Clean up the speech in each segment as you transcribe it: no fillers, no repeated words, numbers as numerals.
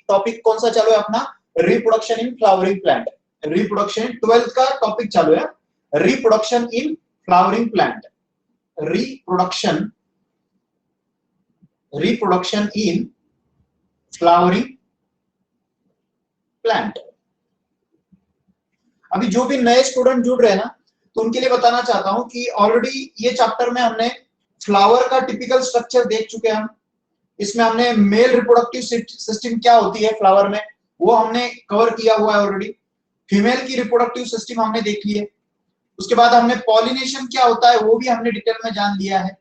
Topic कौन सा चालू है अपना, reproduction in flowering plant. Reproduction 12th का टॉपिक चालू है, reproduction in flowering plant. Reproduction in flowering plant. अभी जो भी नए स्टूडेंट जुड़ रहे हैं ना, तो उनके लिए बताना चाहता हूं कि ऑलरेडी ये चैप्टर में हमने फ्लावर का टिपिकल स्ट्रक्चर देख चुके हैं हम। इसमें हमने मेल रिप्रोडक्टिव सिस्टम क्या होती है फ्लावर में, वो हमने कवर किया हुआ है ऑलरेडी। फीमेल की रिप्रोडक्टिव सिस्टम हमने देख ली है। उसके बाद हमने पॉलिनेशन क्या होता है वो भी हमने डिटेल में जान लिया है।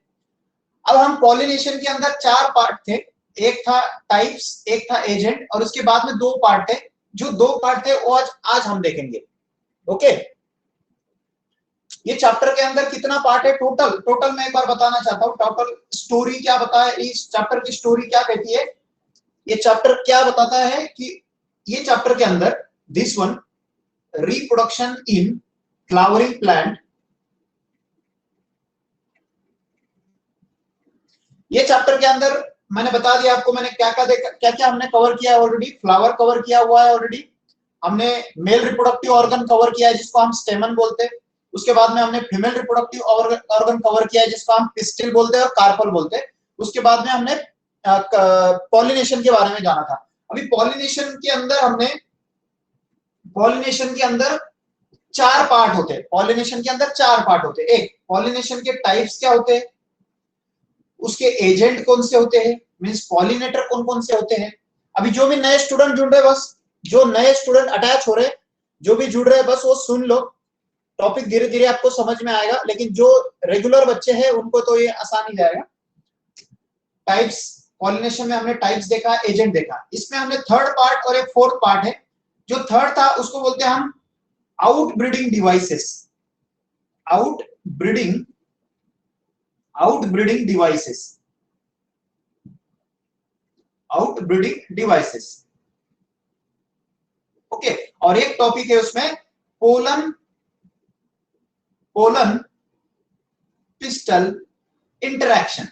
अब हम पॉलिनेशन के अंदर 4 पार्ट थे, एक था टाइप्स, एक था एजेंट, और उसके बाद में 2 पार्ट थे। जो 2 पार्ट थे वो आज हम देखेंगे। ओके, ये चैप्टर के अंदर कितना पार्ट है टोटल मैं एक बार बताना चाहता हूं। टोटल स्टोरी क्या बताया, इस चैप्टर की स्टोरी क्या कहती है, ये चैप्टर क्या बताता है कि ये चैप्टर के अंदर this one, reproduction in flowering plant, ये चैप्टर के अंदर मैंने बता दिया आपको मैंने क्या क्या हमने कवर किया है ऑलरेडी। फ्लावर कवर किया हुआ है ऑलरेडी, हमने मेल रिप्रोडक्टिव ऑर्गन कवर किया है जिसको हम स्टेमन बोलते हैं। उसके बाद में हमने फीमेल रिप्रोडक्टिव ऑर्गन कवर किया है जिसको हम पिस्टिल बोलते हैं और कार्पल बोलते हैं। उसके बाद में हमने पॉलिनेशन के बारे में जाना था। अभी पॉलिनेशन के अंदर 4 पार्ट होते हैं। पॉलिनेशन के अंदर 4 पार्ट होते हैं। एक, पॉलिनेशन के टाइप्स क्या होते हैं, उसके एजेंट कौन से होते हैं, मींस पॉलिनेटर कौन कौन से होते हैं। अभी जो भी नए स्टूडेंट जुड़ रहे, बस जो नए स्टूडेंट अटैच हो रहे, जो भी जुड़ रहे, बस वो सुन लो। टॉपिक धीरे धीरे आपको समझ में आएगा, लेकिन जो रेगुलर बच्चे हैं उनको तो ये आसान ही जाएगा। टाइप्स, पॉलिनेशन में हमने टाइप्स देखा, एजेंट देखा। इसमें हमने 3rd पार्ट और एक 4th पार्ट है। जो 3rd था उसको बोलते हैं हम outbreeding devices. Outbreeding devices. Okay, और एक टॉपिक है उसमें पोलन पिस्टल इंटरैक्शन।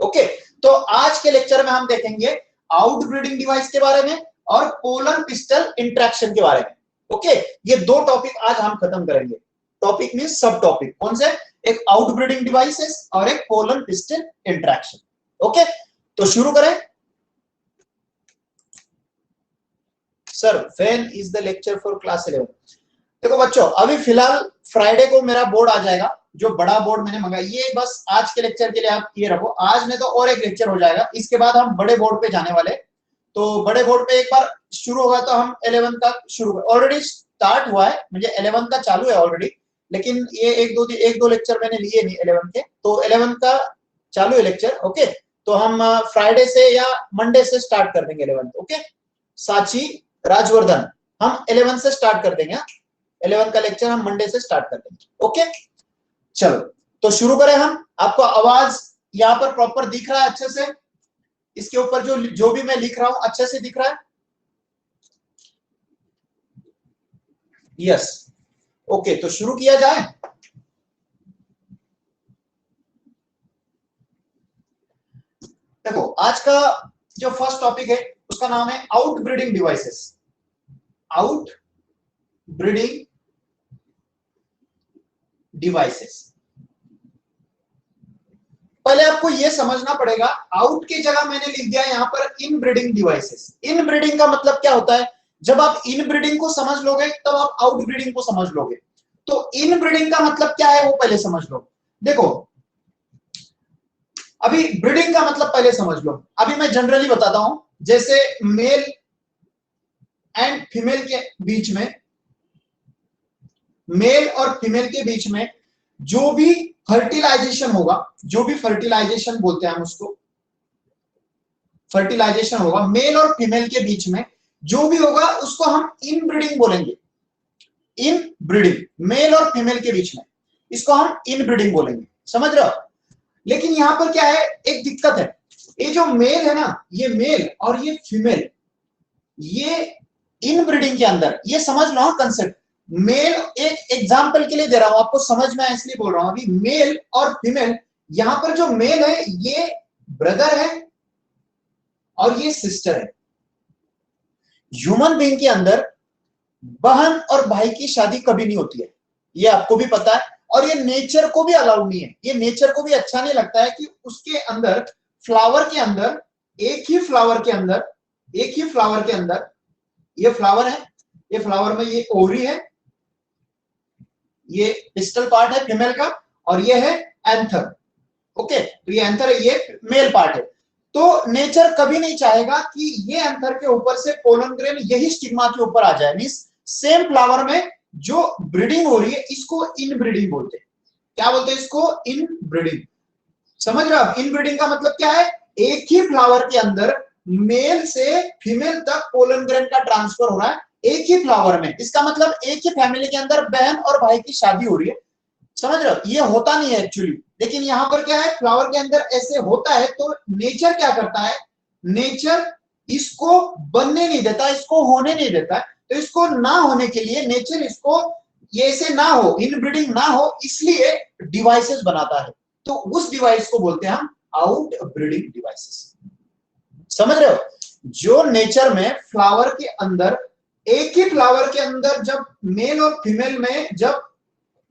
ओके, तो आज के लेक्चर में हम देखेंगे आउटब्रीडिंग डिवाइस के बारे में और पोलन पिस्टल इंटरैक्शन के बारे में। ओके, ये 2 टॉपिक आज हम खत्म करेंगे। टॉपिक मीन सब टॉपिक कौन से, एक आउटब्रीडिंग डिवाइसेस और एक पोलन पिस्टल इंटरैक्शन। ओके, तो शुरू करें। Sir when is the lecture for class 11? देखो बच्चों, अभी फिलहाल फ्राइडे को मेरा बोर्ड आ जाएगा, जो बड़ा बोर्ड मैंने मंगाया। ये बस आज के लेक्चर के लिए आप ये रखो, आज में तो और एक लेक्चर हो जाएगा। इसके बाद हम बड़े बोर्ड पे जाने वाले। तो बड़े बोर्ड पे एक बार शुरू होगा तो हम 11 का शुरू, ऑलरेडी स्टार्ट हुआ है, मुझे 11 का चालू है ऑलरेडी, लेकिन ये एक दो लेक्चर मैंने लिए नहीं 11 के, तो 11 का चालू है लेक्चर। ओके, तो हम फ्राइडे से या मंडे से स्टार्ट कर देंगे 11। ओके, साची राजवर्धन, हम 11 से स्टार्ट कर देंगे। 11 का लेक्चर हम मंडे से स्टार्ट कर देंगे। ओके, चलो तो शुरू करें हम। आपको आवाज यहाँ पर प्रॉपर दिख रहा है अच्छे से? इसके ऊपर जो भी मैं लिख रहा हूं अच्छे से दिख रहा है? यस, ओके, तो शुरू किया जाए। देखो, आज का जो फर्स्ट टॉपिक है उसका नाम है आउटब्रीडिंग डिवाइसेस। Outbreeding devices. पहले आपको यह समझना पड़ेगा, आउट की जगह मैंने लिख दिया यहां पर इनब्रीडिंग डिवाइसेस। इनब्रीडिंग का मतलब क्या होता है? जब आप इनब्रीडिंग को समझ लोगे तब आप आउटब्रीडिंग को समझ लोगे। तो इनब्रीडिंग का मतलब क्या है वो पहले समझ लो। देखो, अभी ब्रीडिंग का मतलब पहले समझ लो। अभी मैं जनरली बताता हूं, जैसे मेल एंड फीमेल के बीच में, मेल और फीमेल के बीच में जो भी फर्टिलाइजेशन होगा, जो भी फर्टिलाइजेशन बोलते हैं हम उसको, फर्टिलाइजेशन होगा मेल और फीमेल के बीच में जो भी होगा उसको हम इनब्रीडिंग बोलेंगे। इनब्रीडिंग, मेल और फीमेल के बीच में, इसको हम इनब्रीडिंग बोलेंगे। समझ रहे हो? लेकिन यहां पर क्या है, एक दिक्कत है। ये जो मेल है ना, ये मेल और ये फीमेल, ये इनब्रीडिंग के अंदर, ये समझ लो कंसेप्ट। मेल, एक एग्जांपल के लिए दे रहा हूं आपको, समझ में इसलिए बोल रहा हूं। अभी मेल और फीमेल, यहां पर जो मेल है ये ब्रदर है और ये सिस्टर है। ह्यूमन बीइंग के अंदर बहन और भाई की शादी कभी नहीं होती है, ये आपको भी पता है, और ये नेचर को भी अलाउड नहीं है। ये नेचर को भी अच्छा नहीं लगता है कि उसके अंदर, फ्लावर के अंदर, एक ही फ्लावर के अंदर, एक ही फ्लावर के अंदर, ये फ्लावर है, ये फ्लावर में ये ओवरी है, ये पिस्टल पार्ट है फीमेल का, और ये है एंथर। ओके, तो ये एंथर है, ये मेल पार्ट है। तो नेचर कभी नहीं चाहेगा कि ये एंथर के ऊपर से पोलन ग्रेन यही स्टिग्मा के ऊपर आ जाए। मींस सेम फ्लावर में जो ब्रीडिंग हो रही है इसको इनब्रीडिंग बोलते हैं। क्या बोलते हैं इसको? इनब्रीडिंग। समझ रहे हो? इनब्रीडिंग का मतलब क्या है? एक ही फ्लावर के अंदर मेल से फीमेल तक पोलन ग्रेन का ट्रांसफर हो रहा है एक ही फ्लावर में। इसका मतलब एक ही फैमिली के अंदर बहन और भाई की शादी हो रही है। समझ रहे हो? ये होता नहीं है एक्चुअली, लेकिन यहां पर क्या है, फ्लावर के अंदर ऐसे होता है। तो नेचर क्या करता है? नेचर इसको बनने नहीं देता, इसको होने नहीं देता। तो इसको ना होने के लिए नेचर इसको ये ऐसे ना हो, इनब्रीडिंग ना हो, इसलिए डिवाइसेस बनाता है। तो उस डिवाइस को बोलते हैं हम आउट ब्रीडिंग डिवाइसेस। समझ रहे हो? जो नेचर में फ्लावर के अंदर, एक ही फ्लावर के अंदर जब मेल और फीमेल में जब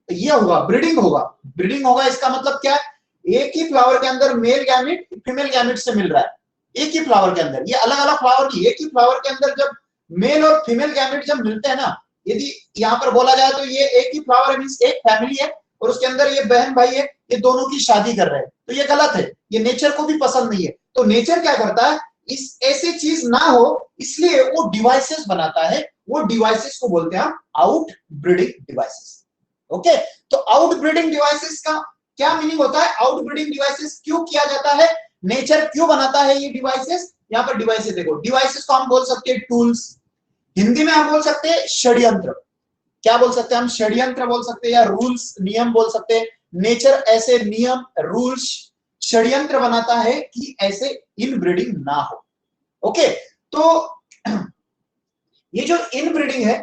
ये होगा, ब्रीडिंग होगा, ब्रीडिंग होगा, इसका मतलब क्या है? एक ही फ्लावर के अंदर मेल गैमेट फीमेल गैमेट से मिल रहा है, एक ही फ्लावर के अंदर। ये अलग अलग फ्लावर नहीं, एक ही फ्लावर के अंदर जब मेल और फीमेल गैमेट जब मिलते हैं ना, यदि यहाँ पर बोला जाए तो ये एक ही फ्लावर है, मींस एक फैमिली है, और उसके अंदर ये बहन भाई है, ये दोनों की शादी कर रहे हैं। तो ये गलत है, ये नेचर को भी पसंद नहीं है। तो नेचर क्या करता है? इस ऐसी चीज ना हो इसलिए वो डिवाइसेस बनाता है। वो डिवाइसेस को बोलते हैं हम आउट ब्रीडिंग डिवाइसेस। ओके, तो आउट ब्रीडिंग डिवाइसेस का क्या मीनिंग होता है? आउट ब्रीडिंग डिवाइसेस क्यों किया जाता है? नेचर क्यों बनाता है ये डिवाइसेस? यहाँ पर डिवाइसेस देखो, डिवाइसेस को हम बोल सकते हैं टूल्स, हिंदी में हम बोल सकते हैं षड्यंत्र। क्या बोल सकते हैं हम? षड्यंत्र बोल सकते हैं, या रूल्स, नियम बोल सकते हैं। नेचर ऐसे नियम, रूल्स, षड्यंत्र बनाता है कि ऐसे इनब्रीडिंग ना हो। ओके, तो ये जो इनब्रीडिंग है,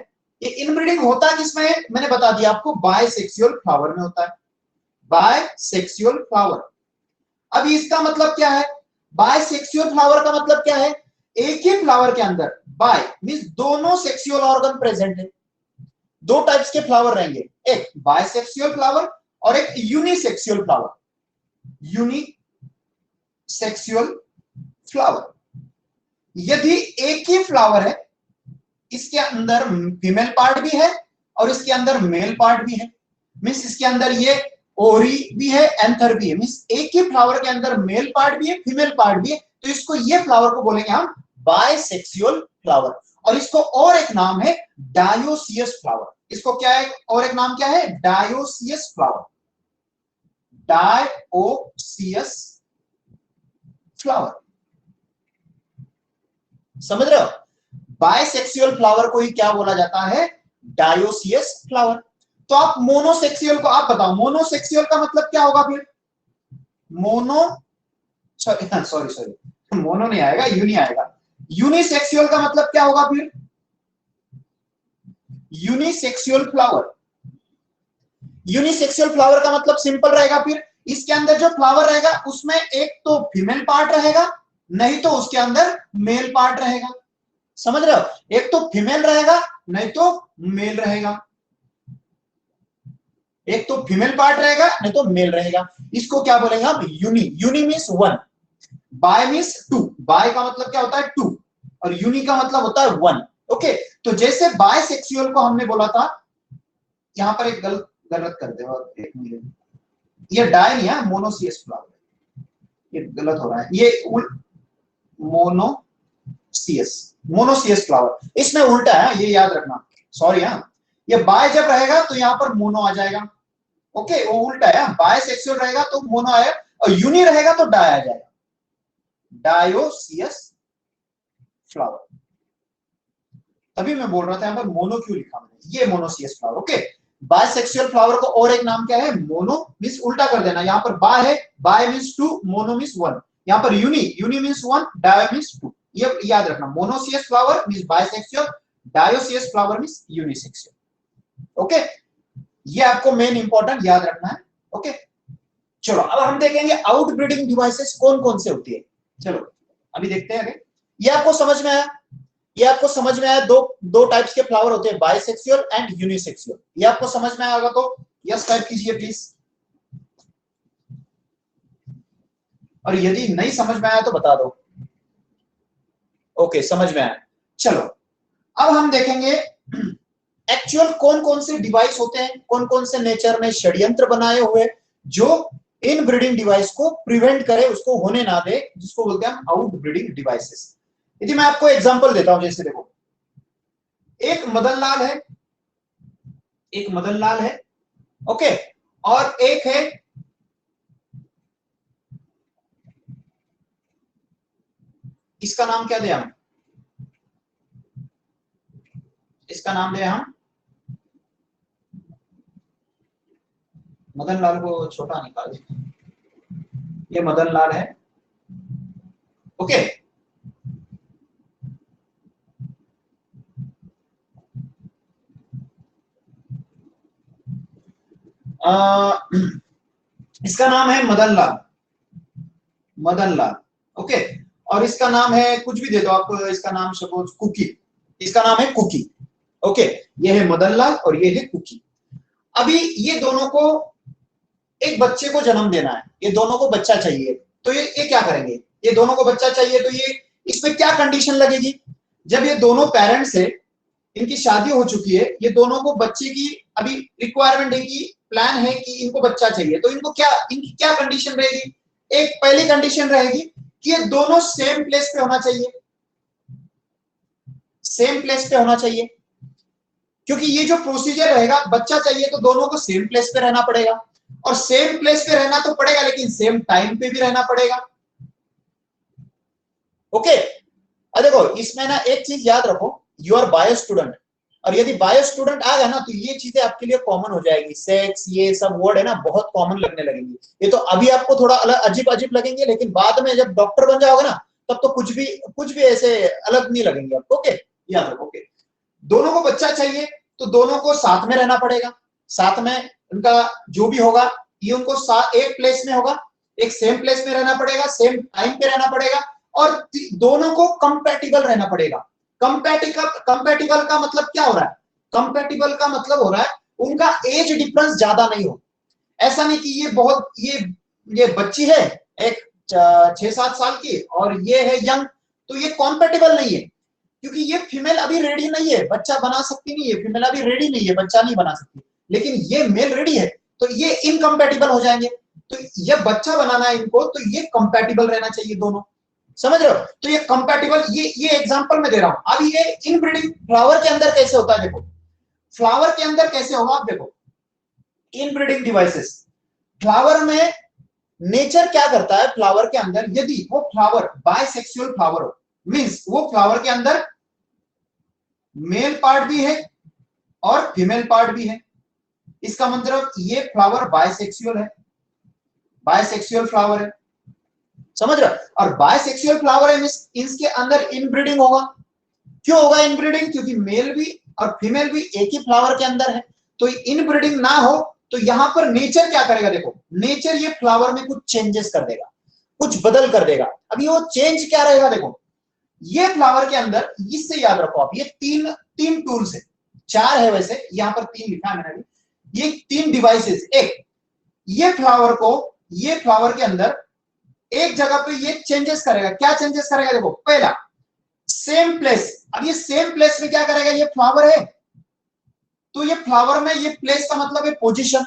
ये इनब्रीडिंग होता किसमें है? मैंने बता दिया आपको, बायसेक्सुअल फ्लावर में होता है, बायसेक्सुअल फ्लावर। अब इसका मतलब क्या है? बायसेक्सुअल फ्लावर का मतलब क्या है? एक ही फ्लावर के अंदर, बाय मींस दोनों सेक्सुअल ऑर्गन प्रेजेंट है। दो टाइप्स के फ्लावर रहेंगे, एक बायसेक्सुअल फ्लावर और एक यूनिसेक्सुअल फ्लावर। यूनिसेक्सुअल फ्लावर, यदि एक ही फ्लावर है, इसके अंदर फीमेल पार्ट भी है और इसके अंदर मेल पार्ट भी है, मींस इसके अंदर ये ओरी भी है, एंथर भी है, मींस एक ही फ्लावर के अंदर मेल पार्ट भी है, फीमेल पार्ट भी है। तो इसको, ये फ्लावर को बोलेंगे हम बायसेक्सुअल फ्लावर। और इसको और एक नाम है डायोसियस फ्लावर। इसको क्या है? और एक नाम क्या है? Dioecious flower. Dioecious flower. समझ रहे हो? बायसेक्सुअल फ्लावर को ही क्या बोला जाता है? Dioecious flower. तो आप मोनोसेक्सुअल को आप बताओ, मोनोसेक्सुअल का मतलब क्या होगा फिर? मोनो, सॉरी मोनो नहीं आएगा, यूनि आएगा। यूनिसेक्सुअल का मतलब क्या होगा फिर? Unisexual flower. यूनिसेक्सुअल फ्लावर का मतलब सिंपल रहेगा, फिर इसके अंदर जो फ्लावर रहेगा उसमें एक तो फीमेल पार्ट रहेगा, नहीं तो उसके अंदर मेल पार्ट रहेगा। समझ रहे हो? एक तो फीमेल रहेगा, नहीं तो मेल रहेगा। एक तो फीमेल पार्ट रहेगा, नहीं तो मेल रहेगा। इसको क्या बोलेंगे हम? Uni. Uni means one, bi means two. Bi का मतलब क्या होता है? टू, और यूनि का मतलब होता है वन। ओके, तो जैसे बायसेक्सुअल को हमने बोला था, यहां पर एक गलत कर दे, ये डाय नहीं है, मोनोसियस फ्लावर, ये गलत हो रहा है, ये मोनोसियस फ्लावर, इसमें उल्टा है, ये याद रखना। सॉरी, ये बाय जब रहेगा तो यहां पर मोनो आ जाएगा। ओके, वो उल्टा है, बायसेक्सुअल रहेगा तो मोनो आएगा, और यूनि रहेगा तो डाय आ जाएगा, डायोसियस फ्लावर। तभी मैं बोल रहा था यहां पर मोनो क्यों लिखा मैंने, ये monoecious flower. Okay, bisexual flower को और एक नाम क्या है? मोनो मींस उल्टा कर देना, यहां पर बाय है, bi means two, mono means one. यहां पर uni means one, dio means two. ये याद रखना, monoecious flower means bisexual, dioecious flower means unisexual. Okay, ये आपको मेन इंपॉर्टेंट याद रखना है। ओके, चलो अब हम देखेंगे आउटब्रीडिंग डिवाइसेस कौन कौन से होती है। चलो अभी देखते हैं आगे। ये आपको समझ में आया? ये आपको समझ में आया? दो टाइप्स के फ्लावर होते हैं, बाइसेक्सुअल एंड यूनिसेक्सुअल। ये आपको समझ में आया होगा तो यस टाइप कीजिए प्लीज, और यदि नहीं समझ में आया तो बता दो। ओके, समझ में आया। चलो अब हम देखेंगे एक्चुअल कौन कौन से डिवाइस होते हैं, कौन कौन से नेचर ने षड्यंत्र बनाए हुए जो इन ब्रीडिंग डिवाइस को प्रिवेंट करे, उसको होने ना दे, जिसको बोलते हैं हम आउट ब्रीडिंग डिवाइसेस। यदि मैं आपको एग्जांपल देता हूं, जैसे देखो एक मदन लाल है, एक मदन लाल है, ओके, और एक है इसका नाम क्या दिया हम, इसका नाम दिया हम, मदन लाल को छोटा निकाल, ये मदन लाल है, ओके। इसका नाम है मदन लाल, मदन लाल, ओके, और इसका नाम है कुछ भी दे दो आप, इसका नाम सपोज कुकी, इसका नाम है कुकी, ओके। ये है मदन लाल और ये है कुकी। अभी ये दोनों को एक बच्चे को जन्म देना है, ये दोनों को बच्चा चाहिए, तो ये क्या करेंगे, ये दोनों को बच्चा चाहिए तो ये इसमें क्या कंडीशन लगेगी, जब ये दोनों पेरेंट्स है, इनकी शादी हो चुकी है, ये दोनों को बच्चे की अभी रिक्वायरमेंट है कि प्लान है कि इनको बच्चा चाहिए, तो इनको क्या, इनकी क्या कंडीशन रहेगी, एक पहली कंडीशन रहेगी कि ये दोनों सेम प्लेस पे होना चाहिए, सेम प्लेस पे होना चाहिए, क्योंकि ये जो प्रोसीजर रहेगा, बच्चा चाहिए तो दोनों को सेम प्लेस पे रहना पड़ेगा, और सेम प्लेस पे रहना तो पड़ेगा लेकिन सेम टाइम पे भी रहना पड़ेगा, ओके। अब देखो इसमें ना एक चीज याद रखो, यू आर बायो स्टूडेंट, और यदि बायो स्टूडेंट आ गया ना तो ये चीजें आपके लिए कॉमन हो जाएगी, सेक्स ये सब वर्ड है ना बहुत कॉमन लगने लगेंगे, ये तो अभी आपको थोड़ा अलग अजीब अजीब लगेंगे, लेकिन बाद में जब डॉक्टर बन जाओगे ना तब तो कुछ भी ऐसे अलग नहीं लगेंगे आपको, ओके। याद रखो, ओके। दोनों को बच्चा चाहिए तो दोनों को साथ में रहना पड़ेगा, साथ में उनका जो भी होगा ये उनको एक प्लेस में होगा, एक सेम प्लेस में रहना पड़ेगा, सेम टाइम पे रहना पड़ेगा, और दोनों को कंपैटिबल रहना पड़ेगा। कंपैटिबल का मतलब क्या हो रहा है, कंपैटिबल का मतलब हो रहा है उनका एज डिफरेंस ज्यादा नहीं हो, ऐसा नहीं कि ये बहुत ये बच्ची है एक 6-7 साल की और ये है यंग, तो ये कॉम्पेटिबल नहीं है, क्योंकि ये फीमेल अभी रेडी नहीं है, बच्चा बना सकती नहीं है, फीमेल अभी रेडी नहीं है, बच्चा नहीं बना सकती, लेकिन ये मेल रेडी है, तो ये इनकम्पैटिबल हो जाएंगे, तो ये बच्चा बनाना है इनको, तो ये कंपैटिबल रहना चाहिए दोनों, समझ रहे हो? तो ये कंपैटिबल, ये एग्जांपल मैं दे रहा हूं। अब ये इनब्रीडिंग फ्लावर के अंदर कैसे होता है, देखो फ्लावर के अंदर कैसे होगा, आप देखो इनब्रीडिंग डिवाइसेस, फ्लावर में नेचर क्या करता है, फ्लावर के अंदर यदि वो फ्लावर बाइसेक्सुअल फ्लावर हो, मींस वो फ्लावर के अंदर मेल पार्ट भी है और फीमेल पार्ट भी है, इसका मतलब ये फ्लावर बाइसेक्सुअल है, बाइसेक्सुअल फ्लावर है, समझ रहे हो? और बाइसेक्सुअल फ्लावर है इसके अंदर इनब्रीडिंग होगा, क्यों होगा इनब्रीडिंग, क्योंकि मेल भी और फीमेल भी एक ही फ्लावर के अंदर है, तो इनब्रीडिंग ना हो तो यहां पर नेचर क्या करेगा, देखो नेचर ये फ्लावर में कुछ चेंजेस कर देगा, कुछ बदल कर देगा। अभी वो चेंज क्या रहेगा, देखो ये फ्लावर के अंदर, इससे याद रखो आप, ये तीन टूल्स है, 4 है वैसे, यहां पर 3 लिखा है मैंने अभी, ये 3 डिवाइसेस, एक ये फ्लावर के अंदर एक जगह पे ये चेंजेस करेगा, क्या चेंजेस करेगा, देखो पहला सेम प्लेस, अब ये सेम प्लेस में क्या करेगा, ये फ्लावर है तो ये फ्लावर में ये प्लेस का मतलब है पोजीशन,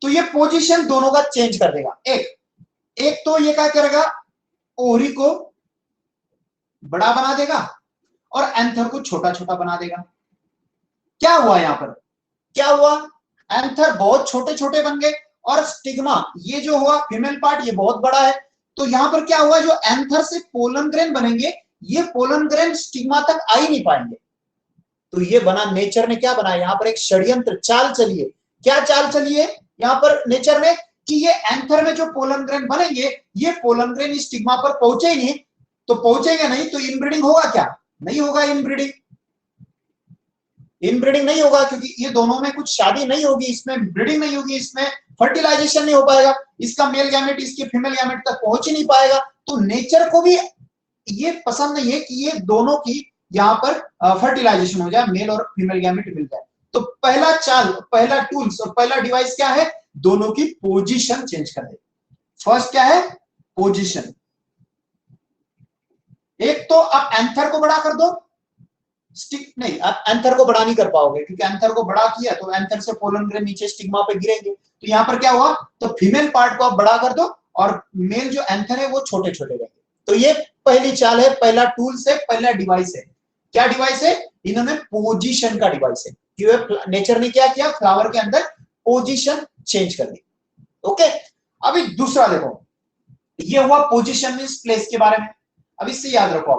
तो ये पोजीशन दोनों का चेंज कर देगा, एक तो ये क्या करेगा, ओरी को बड़ा बना देगा और एंथर को छोटा छोटा बना देगा। क्या हुआ यहां पर, क्या हुआ, एंथर बहुत छोटे छोटे बन गए और स्टिग्मा ये जो हुआ फीमेल पार्ट ये बहुत बड़ा है, तो यहां पर क्या हुआ, जो एंथर से पोलन ग्रेन बनेंगे ये पोलन ग्रेन स्टिग्मा तक आ ही नहीं पाएंगे, तो ये बना, नेचर ने क्या बनाया यहां पर, एक षड्यंत्र चाल चलिए, क्या चाल चलिए यहां पर नेचर ने, कि ये एंथर में जो पोलन ग्रेन बनेंगे ये पोलन ग्रेन स्टिग्मा पर पहुंचे ही नहीं, तो पहुंचेंगे नहीं तो इनब्रीडिंग होगा क्या, नहीं होगा इनब्रीडिंग, इनब्रीडिंग नहीं होगा, क्योंकि ये दोनों में कुछ शादी नहीं होगी, इसमें ब्रीडिंग नहीं होगी, इसमें फर्टिलाइजेशन नहीं हो पाएगा, इसका मेल गैमेट इसके फीमेल गैमेट तक पहुंच ही नहीं पाएगा, तो नेचर को भी ये पसंद नहीं है कि ये दोनों की यहाँ पर फर्टिलाइजेशन हो जाए, मेल और फीमेल गैमेट मिल जाए। तो पहला चाल, पहला टूल्स और पहला डिवाइस क्या है, दोनों की पोजीशन चेंज कर दे। फर्स्ट क्या है, पोजीशन। एक तो आप एंथर को बड़ा कर दो, स्टिक नहीं, आप एंथर को बड़ा नहीं कर पाओगे, क्योंकि एंथर को बड़ा किया तो एंथर से पोलन ग्रेन नीचे स्टिग्मा पे गिरेंगे। तो यहां पर क्या हुआ, तो फीमेल पार्ट को आप बड़ा कर दो और मेल जो एंथर है वो छोटे छोटे रहेंगे। तो ये पहली चाल है, पहला टूल्स है, पहला डिवाइस है। क्या डिवाइस है, इन्होंने पोजीशन का डिवाइस है। नेचर ने क्या किया, फ्लावर के अंदर पोजीशन चेंज कर दी। ओके, अभी दूसरा देखो, ये हुआ पोजीशन मींस प्लेस के बारे में। अब इससे याद रखो,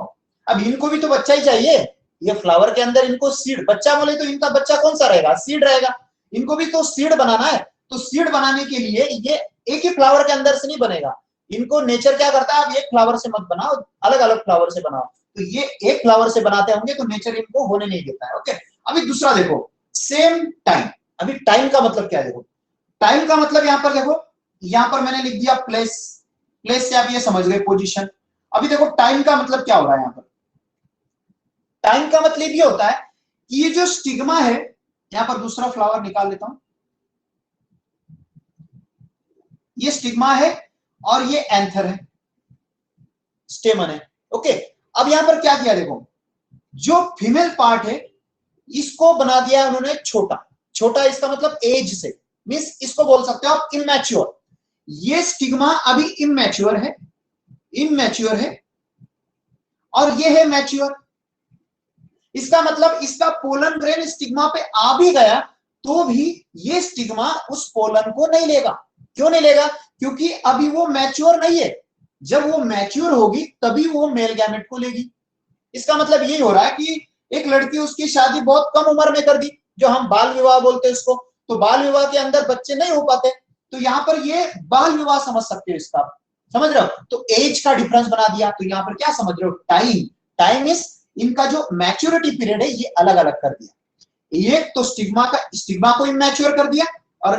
अब इनको भी तो बच्चा ही चाहिए। ये फ्लावर के अंदर इनको सीड, बच्चा बोले तो इनका बच्चा कौन सा रहेगा, सीड रहेगा। इनको भी तो सीड बनाना है। तो सीड बनाने के लिए ये एक ही फ्लावर के अंदर से नहीं बनेगा। इनको नेचर क्या करता है, आप एक फ्लावर से मत बनाओ, अलग अलग फ्लावर से बनाओ। तो ये एक फ्लावर से बनाते होंगे तो नेचर इनको होने नहीं देता है। ओके, अभी दूसरा देखो, सेम टाइम। अभी टाइम का मतलब क्या है, देखो टाइम का मतलब यहां पर देखो, यहां पर मैंने लिख दिया प्लेस। प्लेस से आप ये समझ गए पोजीशन। अभी देखो टाइम का मतलब क्या हो रहा है यहां पर, टाइम का मतलब ये होता है कि ये जो स्टिग्मा है, यहां पर दूसरा फ्लावर निकाल लेता हूं, ये स्टिग्मा है और ये एंथर है, स्टेमन है। ओके, अब यहां पर क्या किया, देखो जो फीमेल पार्ट है इसको बना दिया उन्होंने छोटा। छोटा इसका मतलब एज से, मींस इसको बोल सकते हो आप इमैच्योर। ये स्टिग्मा अभी इमैच्योर है, इमैच्योर है, और ये है मैच्योर। इसका मतलब इसका पोलन ग्रेन स्टिग्मा पे आ भी गया तो भी ये स्टिग्मा उस पोलन को नहीं लेगा। क्यों नहीं लेगा, क्योंकि अभी वो मैच्योर नहीं है। जब वो मैच्योर होगी तभी वो मेल गैमेट को लेगी। इसका मतलब यही हो रहा है कि एक लड़की, उसकी शादी बहुत कम उम्र में कर दी, जो हम बाल विवाह बोलते हैं उसको। तो बाल विवाह के अंदर बच्चे नहीं हो पाते, तो यहां पर ये बाल विवाह समझ सकते हो इसका, समझ रहे हो। तो एज का डिफरेंस बना दिया। तो यहां पर क्या समझ रहे हो, टाइम। टाइम इज इनका जो मैच्योरिटी पीरियड है ये अलग अलग कर दिया। ये तो स्टिग्मा को इमैच्योर कर दिया और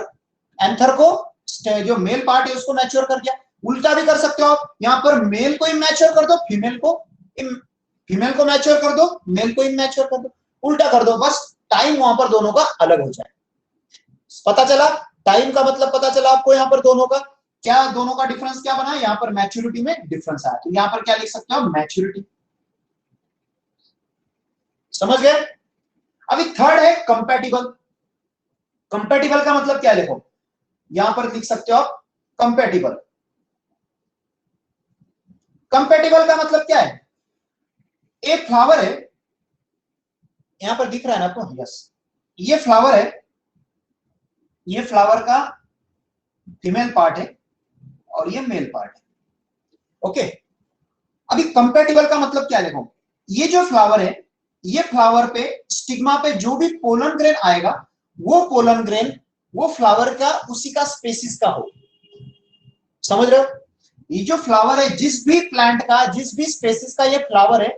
एंथर को, जो मेल पार्ट है उसको मैच्योर कर दिया। उल्टा भी कर सकते हो आप, यहां पर मेल को इमैच्योर कर दो, फीमेल को मैच्योर कर दो, मेल को इमैच्योर कर दो, उल्टा कर दो, बस टाइम वहां पर दोनों का अलग हो जाए। पता चला, टाइम का मतलब पता चला आपको। यहां पर दोनों का क्या, दोनों का डिफरेंस क्या बना, यहां पर मैच्योरिटी में डिफरेंस आया। तो यहां पर क्या लिख सकते हो, मैच्योरिटी। समझ गए। अभी थर्ड है कंपैटिबल। कंपैटिबल का मतलब क्या है, देखो यहां पर लिख सकते हो आप कंपैटिबल। कंपैटिबल का मतलब क्या है, एक फ्लावर है, यहां पर दिख रहा है ना आपको, यस, ये फ्लावर है, ये फ्लावर का फीमेल पार्ट है और ये मेल पार्ट है। ओके, अभी कंपैटिबल का मतलब क्या है, देखो ये जो फ्लावर है, ये फ्लावर पे स्टिग्मा पे जो भी पोलन ग्रेन आएगा, वो पोलन ग्रेन वो फ्लावर का उसी का स्पेसिस का हो। समझ रहे हो, ये जो फ्लावर है, जिस भी प्लांट का, जिस भी स्पेसिस का ये फ्लावर है,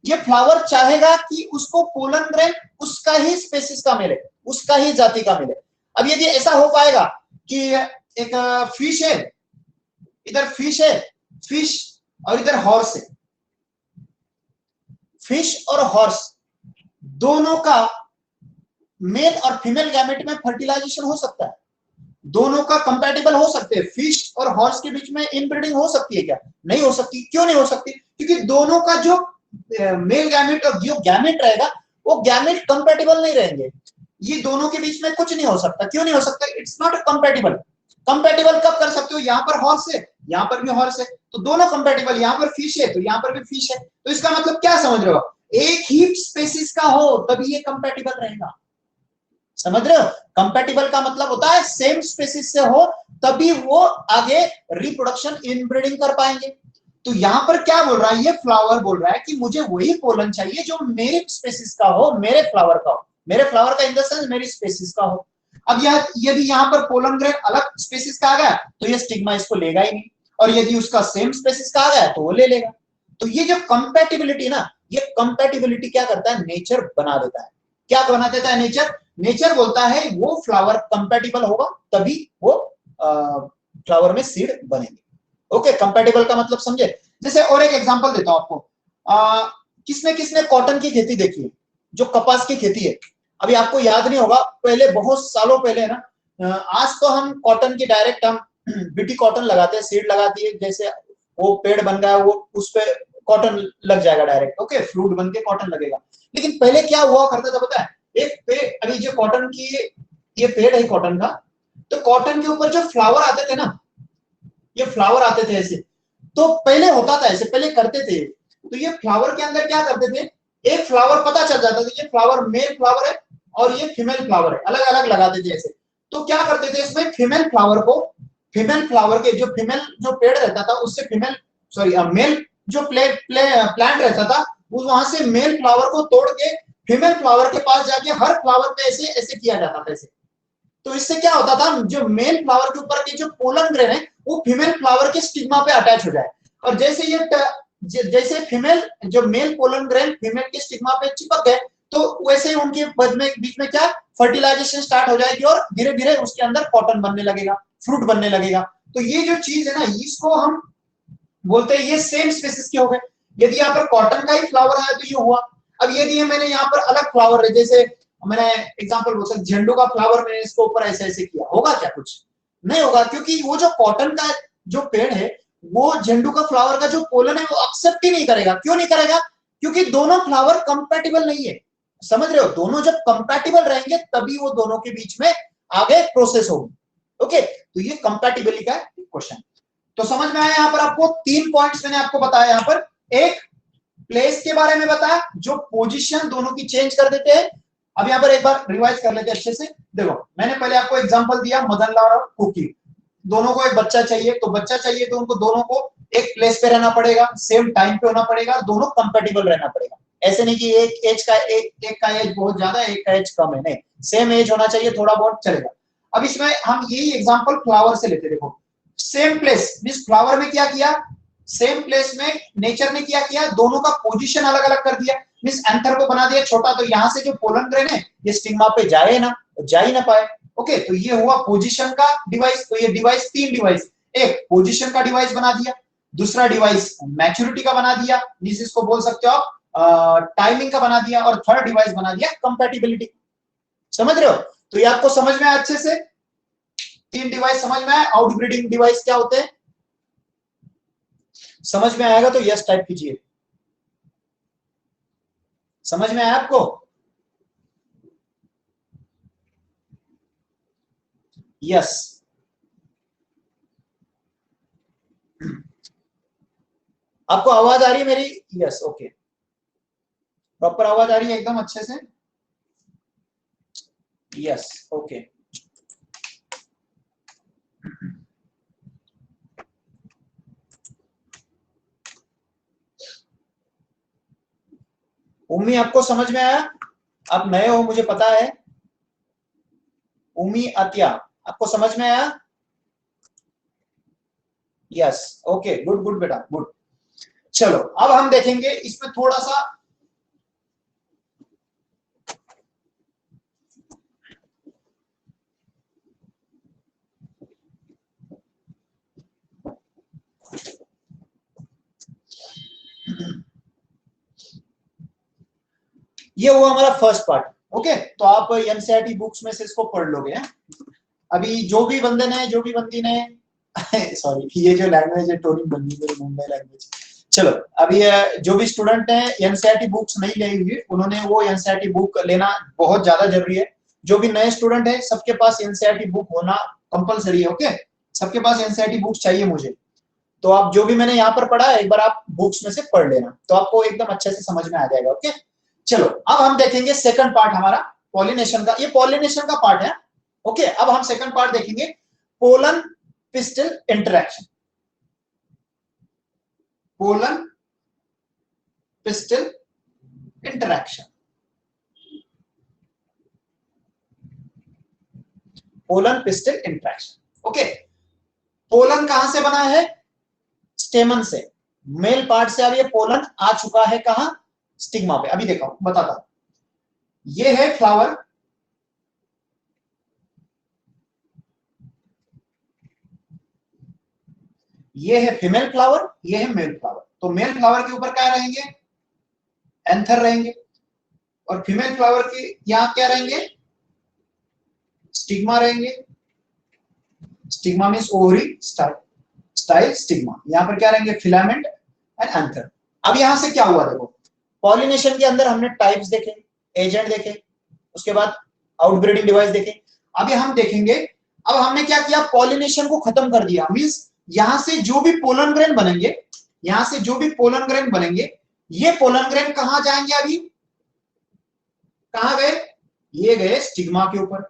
ये फ्लावर चाहेगा कि उसको पोलन ग्रेन उसका ही स्पेसिस का मिले, उसका ही जाति का मिले। अब यदि ऐसा हो पाएगा कि एक फिश है, इधर फिश है, फिश और इधर हॉर्स है, फिश और हॉर्स दोनों का मेल और फीमेल गैमेट में फर्टिलाइजेशन हो सकता है, दोनों का कंपैटिबल हो सकते हैं। फिश और हॉर्स के बीच में इनब्रीडिंग हो सकती है क्या, नहीं हो सकती। क्यों नहीं हो सकती, क्योंकि दोनों का जो मेल गैमेट और जो गैमेट रहेगा वो गैमेट कंपैटिबल नहीं रहेंगे। ये दोनों के बीच में कुछ नहीं हो सकता। क्यों नहीं हो सकता, इट्स नॉट कंपैटिबल। कंपैटिबल कब कर सकते हो, यहां पर हॉर्स है, यहां पर भी हॉर्स है, तो दोनों कंपैटिबल। यहां पर फिश है तो यहां पर भी फिश है। तो इसका मतलब क्या समझ रहे हो, एक ही स्पेसिस का हो तभी ये कंपैटिबल रहेगा। समझ रहे हो, कंपैटिबल का मतलब होता है सेम स्पेसिस से हो तभी वो आगे रिप्रोडक्शन इनब्रीडिंग कर पाएंगे। तो यहां पर क्या बोल रहा है, ये फ्लावर बोल रहा है कि मुझे वही पोलन चाहिए जो मेरे स्पेसिस का हो, मेरे फ्लावर का हो, मेरे फ्लावर का इन द सेंस मेरी स्पेसिस का हो। अब यदि यहाँ पर पोलन ग्रेन अलग स्पेसिस का आ गया तो ये स्टिग्मा इसको लेगा ही नहीं, और यदि उसका सेम स्पेसिस का आ गया तो वो ले लेगा। तो ये जो कंपैटिबिलिटी ना, ये कंपैटिबिलिटी क्या करता है, नेचर बना देता है। क्या बना देता है नेचर, नेचर बोलता है वो फ्लावर कंपैटिबल होगा तभी वो फ्लावर में सीड बनेंगे। ओके, कंपैटिबल का मतलब समझे। जैसे और एक एग्जांपल देता हूं आपको, किसने किसने कॉटन की खेती देखी है, जो कपास की खेती है? अभी आपको याद नहीं होगा, पहले बहुत सालों पहले है ना, आज तो हम कॉटन की डायरेक्ट हम बीटी कॉटन लगाते हैं, सीड लगाती है, जैसे वो पेड़ बन गया वो उस पे कॉटन लग जाएगा डायरेक्ट, ओके, फ्रूट बन के कॉटन लगेगा। लेकिन पहले क्या हुआ करता था पता है? एक पेड़, अभी जो कॉटन की ये पेड़ है कॉटन का, तो कॉटन के ऊपर जो फ्लावर आते थे ना, ये फ्लावर आते थे ऐसे, तो पहले होता था ऐसे, पहले करते थे, तो ये फ्लावर के अंदर क्या करते थे, एक फ्लावर पता चल जाता था, ये फ्लावर मेल फ्लावर है और ये फीमेल फ्लावर है, अलग अलग लगाते थे ऐसे। तो क्या करते थे इसमें, फीमेल फ्लावर को, फीमेल फ्लावर के जो फीमेल जो पेड़ रहता था उससे फीमेल, सॉरी मेल जो प्लांट रहता था, उस वहां से मेल फ्लावर को तोड़ के फीमेल फ्लावर के पास जाके हर फ्लावर पे ऐसे ऐसे किया जाता था ऐसे। तो इससे क्या होता था, जो मेल फ्लावर के ऊपर के जो पोलन ग्रेन है वो फीमेल फ्लावर के स्टिग्मा पे अटैच हो जाए, और जैसे ये जैसे फीमेल जो मेल पोलन ग्रेन फीमेल के स्टिग्मा पे चिपक गए, तो वैसे ही उनके बीच में क्या फर्टिलाइजेशन स्टार्ट हो जाएगी और धीरे धीरे उसके अंदर कॉटन बनने लगेगा, फ्रूट बनने लगेगा। तो ये जो चीज है ना, इसको हम बोलते हैं ये सेम स्पीसीज के हो गए। यदि यहाँ पर कॉटन का ही फ्लावर है तो ये हुआ। अब यदि मैंने यहाँ पर अलग फ्लावर है, जैसे मैंने एग्जांपल बोल सकता, झंडू का फ्लावर मैंने इसको ऊपर ऐसे ऐसे किया, होगा क्या? कुछ नहीं होगा, क्योंकि वो जो कॉटन का जो पेड़ है, वो झंडू का फ्लावर का जो पोलन है वो एक्सेप्ट ही नहीं करेगा। क्यों नहीं करेगा? क्योंकि दोनों फ्लावर कंपैटिबल नहीं है। समझ रहे हो? दोनों जब कंपैटिबल रहेंगे तभी वो दोनों के बीच में आगे प्रोसेस होगी। ओके, तो ये कंपैटिबिलिटी का क्वेश्चन। तो समझ में आया? यहाँ पर आपको 3 पॉइंट्स मैंने आपको बताया। यहाँ पर एक प्लेस के बारे में बताया, जो पोजीशन दोनों की चेंज कर देते हैं। अब यहाँ पर एक बार रिवाइज कर लेते हैं अच्छे से। देखो, मैंने पहले आपको एग्जांपल दिया मदनलाल और कुकी, दोनों को एक बच्चा चाहिए, तो बच्चा चाहिए तो उनको दोनों को एक प्लेस पे रहना पड़ेगा, सेम टाइम पे होना पड़ेगा, दोनों कंपेटिबल रहना पड़ेगा। ऐसे नहीं कि एक का एज बहुत ज्यादा है, एक का एज कम है, नहीं, सेम एज होना चाहिए, थोड़ा बहुत चलेगा। अब इसमें हम यही एग्जांपल फ्लावर से लेते। देखो, सेम प्लेस मींस फ्लावर में क्या किया, सेम प्लेस में नेचर ने क्या किया, दोनों का पोजीशन अलग अलग कर दिया। मींस एंथर को बना दिया छोटा, तो यहां से जो पोलन ग्रेन है ये स्टिग्मा पे जाए ना, जा ही ना पाए। ओके, तो ये हुआ पोजीशन का डिवाइस। तो ये डिवाइस 3 डिवाइस, एक पोजीशन का डिवाइस बना दिया, दूसरा डिवाइस मैच्योरिटी का बना दिया, मींस इसको बोल सकते हो आप टाइमिंग का बना दिया, और थर्ड डिवाइस बना दिया कंपैटिबिलिटी। समझ रहे हो? तो ये आपको समझ में आया अच्छे से? 3 डिवाइस समझ में आया। आउटब्रीडिंग डिवाइस क्या होते हैं समझ में आएगा तो यस टाइप कीजिए। समझ में आया आपको? यस। आपको आवाज आ रही है मेरी? यस, ओके, प्रॉपर आवाज आ रही है एकदम अच्छे से? Yes, okay. उम्मी आपको समझ में आया? आप नए हो मुझे पता है। उम्मी अतिया, आपको समझ में आया? यस, ओके, गुड गुड बेटा, गुड। चलो अब हम देखेंगे इसमें थोड़ा सा, ये हुआ हमारा फर्स्ट पार्ट। ओके, तो आप एनसीईआरटी बुक्स में से इसको पढ़ लोगे हैं? अभी जो भी बंदे ने, जो भी बंदी ने सॉरी, ये जो लैंग्वेज है टोनिंग बन गई मेरी, मुंबई लैंग्वेज। चलो, अभी जो भी स्टूडेंट है एनसीईआरटी बुक्स नहीं ली हुई, उन्होंने वो एनसीईआरटी बुक लेना बहुत ज्यादा जरूरी है। जो भी नए स्टूडेंट है सबके पास एनसीईआरटी बुक होना कंपलसरी है। ओके, सबके पास एनसीईआरटी बुक्स चाहिए मुझे। तो आप जो भी मैंने यहाँ पर पढ़ा है एक बार आप बुक्स में से पढ़ लेना, तो आपको एकदम अच्छे से समझ में आ जाएगा। ओके, चलो अब हम देखेंगे सेकंड पार्ट हमारा पॉलिनेशन का। ये पॉलिनेशन का पार्ट है। ओके, अब हम सेकंड पार्ट देखेंगे, pollen pistil interaction. Pollen pistil interaction, pollen pistil interaction. Okay, pollen कहां से बना है? स्टेमन से, मेल पार्ट से। अब ये पोलन आ चुका है कहां? स्टिग्मा पे। अभी देखो बताता हूं, ये है फ्लावर, ये है फीमेल फ्लावर, ये है मेल फ्लावर। तो मेल फ्लावर के ऊपर क्या रहेंगे? एंथर रहेंगे, और फीमेल फ्लावर के यहाँ क्या रहेंगे, स्टिग्मा रहेंगे। Stigma means ovary, style stigma. यहाँ पर क्या रहेंगे, फिलामेंट एंड एंथर। अब यहां से क्या हुआ देखो, पॉलिनेशन के अंदर हमने टाइप्स देखे, एजेंट देखे, उसके बाद आउटब्रीडिंग डिवाइस देखे। अभी हम देखेंगे, अब हमने क्या किया, पॉलिनेशन को खत्म कर दिया। मींस यहां से जो भी पोलन ग्रेन बनेंगे, यहां से जो भी पोलन ग्रेन बनेंगे, ये पोलन ग्रेन कहां जाएंगे, अभी कहां गए, ये गए स्टिग्मा के ऊपर।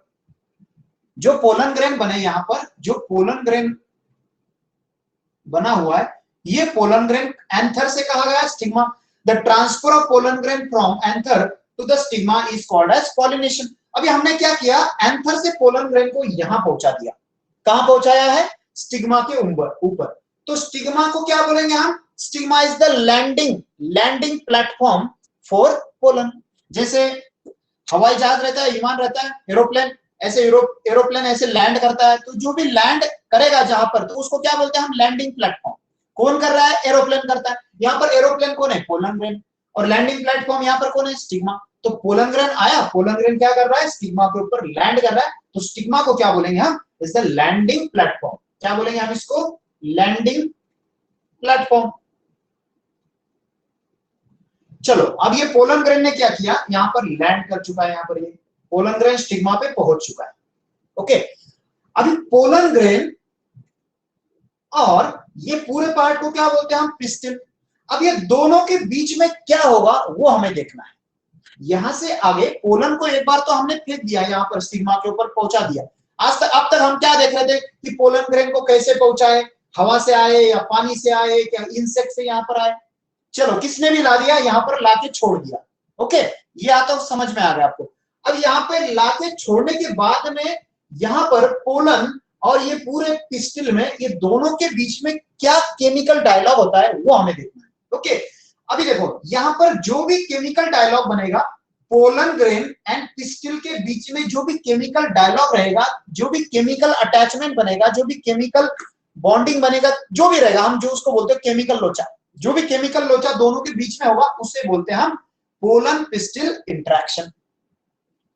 जो पोलन ग्रेन बने, यहां पर जो पोलन ग्रेन बना हुआ है, ये पोलन ग्रेन एंथर से कहा गया stigma. The transfer of pollen grain from anther to the stigma is called as pollination. अभी हमने क्या किया, एंथर से पोलन ग्रेन को यहां पहुंचा दिया। कहां पहुंचाया है, स्टिग्मा के ऊपर। तो स्टिग्मा को क्या बोलेंगे हम, stigma is the landing platform for pollen. जैसे हवाई जहाज रहता है, विमान रहता है, एरोप्लेन, ऐसे एरोप्लेन ऐसे लैंड करता है, तो जो भी लैंड करेगा जहां पर, तो उसको क्या बोलते हैं हम, लैंडिंग प्लेटफॉर्म। कौन कर रहा है, एरोप्लेन करता है। यहाँ पर एरोप्लेन कौन है, पोलन ग्रेन, और लैंडिंग प्लेटफॉर्म यहाँ पर कौन है, स्टिग्मा। तो पोलन ग्रेन आया, पोलन ग्रेन क्या कर रहा है, स्टिग्मा के ऊपर लैंड कर रहा है, तो स्टिग्मा को क्या बोलेंगे हम, इज द लैंडिंग प्लेटफॉर्म। क्या बोलेंगे हम इसको, लैंडिंग प्लेटफॉर्म। चलो, अब ये पोलन ग्रेन ने क्या किया, यहां पर लैंड कर चुका है, यहाँ पर ये पोलन ग्रेन स्टिग्मा पे पहुंच चुका है। ओके, अभी पोलन ग्रेन और ये पूरे पार्ट को क्या बोलते हैं हम, पिस्टिल। अब ये दोनों के बीच में क्या होगा वो हमें देखना है। यहां से आगे पोलन को एक बार तो हमने फेंक दिया, यहां पर स्टिग्मा के ऊपर पहुंचा दिया। आज तक, अब तक हम क्या देख रहे थे कि पोलन ग्रेन को कैसे पहुंचाए, हवा से आए या पानी से आए, क्या इंसेक्ट से यहां पर आए। चलो, किसने भी ला दिया, यहां पर लाके छोड़ दिया। ओके, ये आता तो समझ में आ गया आपको। अब यहाँ पे लाके छोड़ने के बाद में यहां पर पोलन और ये पूरे पिस्टिल में, ये दोनों के बीच में क्या केमिकल डायलॉग होता है वो हमें देखना है। ओके, अभी देखो, यहां पर जो भी केमिकल डायलॉग बनेगा, पोलन ग्रेन एंड पिस्टिल के बीच में जो भी केमिकल डायलॉग रहेगा, जो भी केमिकल अटैचमेंट बनेगा, जो भी केमिकल बॉन्डिंग बनेगा, जो भी रहेगा, हम जो उसको बोलते हैं केमिकल लोचा, जो भी केमिकल लोचा दोनों के बीच में होगा, उसे बोलते हैं हम पोलन पिस्टिल इंटरेक्शन।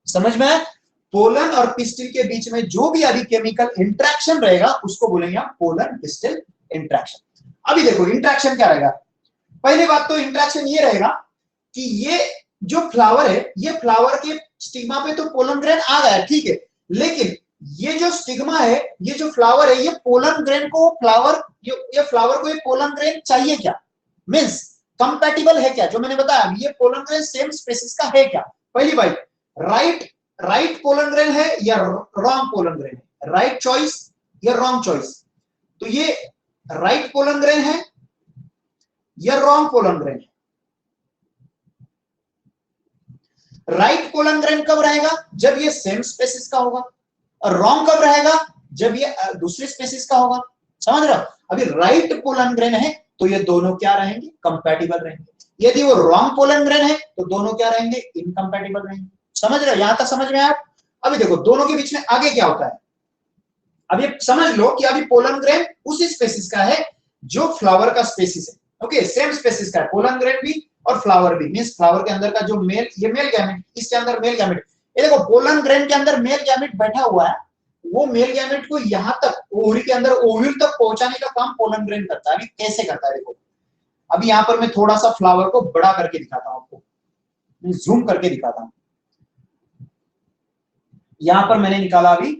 समझ में, पोलन और पिस्टिल के बीच में जो भी अभी केमिकल इंटरेक्शन रहेगा, उसको बोलेंगे हम पोलन पिस्टिल इंटरेक्शन। अभी देखो, इंटरेक्शन क्या रहेगा, पहली बात तो इंटरेक्शन ये रहेगा कि ये जो फ्लावर है, ये फ्लावर के स्टिग्मा पे तो पोलन ग्रेन आ गया, ठीक है, लेकिन ये जो स्टिग्मा है, ये जो फ्लावर है, ये पोलन ग्रेन को फ्लावर, ये फ्लावर को ये पोलन ग्रेन चाहिए क्या, मींस कंपैटिबल है क्या, जो मैंने बताया, ये पोलन ग्रेन सेम स्पीशीज का है क्या। पहली बात, राइट पोलन ग्रेन है या रॉन्ग पोलन ग्रेन है, राइट चॉइस या रॉन्ग चॉइस। तो ये राइट पोलन ग्रेन है या रॉन्ग पोलन ग्रेन है। राइट पोलन ग्रेन कब रहेगा, जब ये सेम स्पीशीज का होगा, और रॉन्ग कब रहेगा, जब ये दूसरी स्पीशीज का होगा। समझ रहे हो, अभी राइट पोलन ग्रेन है तो ये दोनों क्या रहेंगे, कंपैटिबल रहेंगे। यदि वो रॉन्ग पोलन ग्रेन है तो दोनों क्या रहेंगे, इनकंपैटिबल रहेंगे। समझ रहे हो, यहां तक समझ में आया। अभी देखो, दोनों के बीच में आगे क्या होता है, अब ये समझ लो कि अभी पोलन ग्रेन उसी स्पीशीज का है जो फ्लावर का स्पीशीज है। ओके, सेम स्पीशीज का है पोलन ग्रेन भी और फ्लावर भी, मींस फ्लावर के अंदर का जो मेल, ये मेल गैमेट, इसके अंदर मेल गैमेट। ये देखो, पोलन ग्रेन के अंदर मेल गैमेट बैठा हुआ है, वो मेल गैमेट को यहां तक ओवरी के अंदर ओव्यूल तक पहुंचाने का काम पोलन ग्रेन करता है। अभी कैसे करता है देखो, अभी यहां पर मैं थोड़ा सा फ्लावर को बड़ा करके दिखाता हूं आपको, जूम करके दिखाता हूं। यहां पर मैंने निकाला अभी,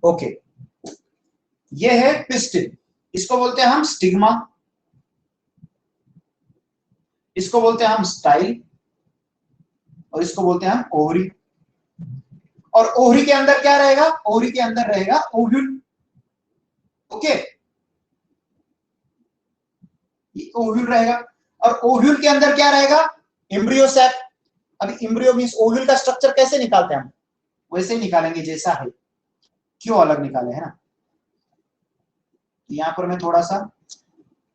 ओके, ये है पिस्टिल, इसको बोलते हैं हम स्टिग्मा, इसको बोलते हैं हम स्टाइल, और इसको बोलते हैं हम ओवरी। और ओवरी के अंदर क्या रहेगा, ओवरी के अंदर रहेगा ओव्यूल। ओके, ये ओव्यूल रहेगा, और ओव्यूल के अंदर क्या रहेगा, एम्ब्रियो सैक। अभी एम्ब्रियो मींस ओव्यूल का स्ट्रक्चर कैसे निकालते हैं हम, वैसे ही निकालेंगे जैसा है, क्यों अलग निकाले, है ना। यहाँ पर मैं थोड़ा सा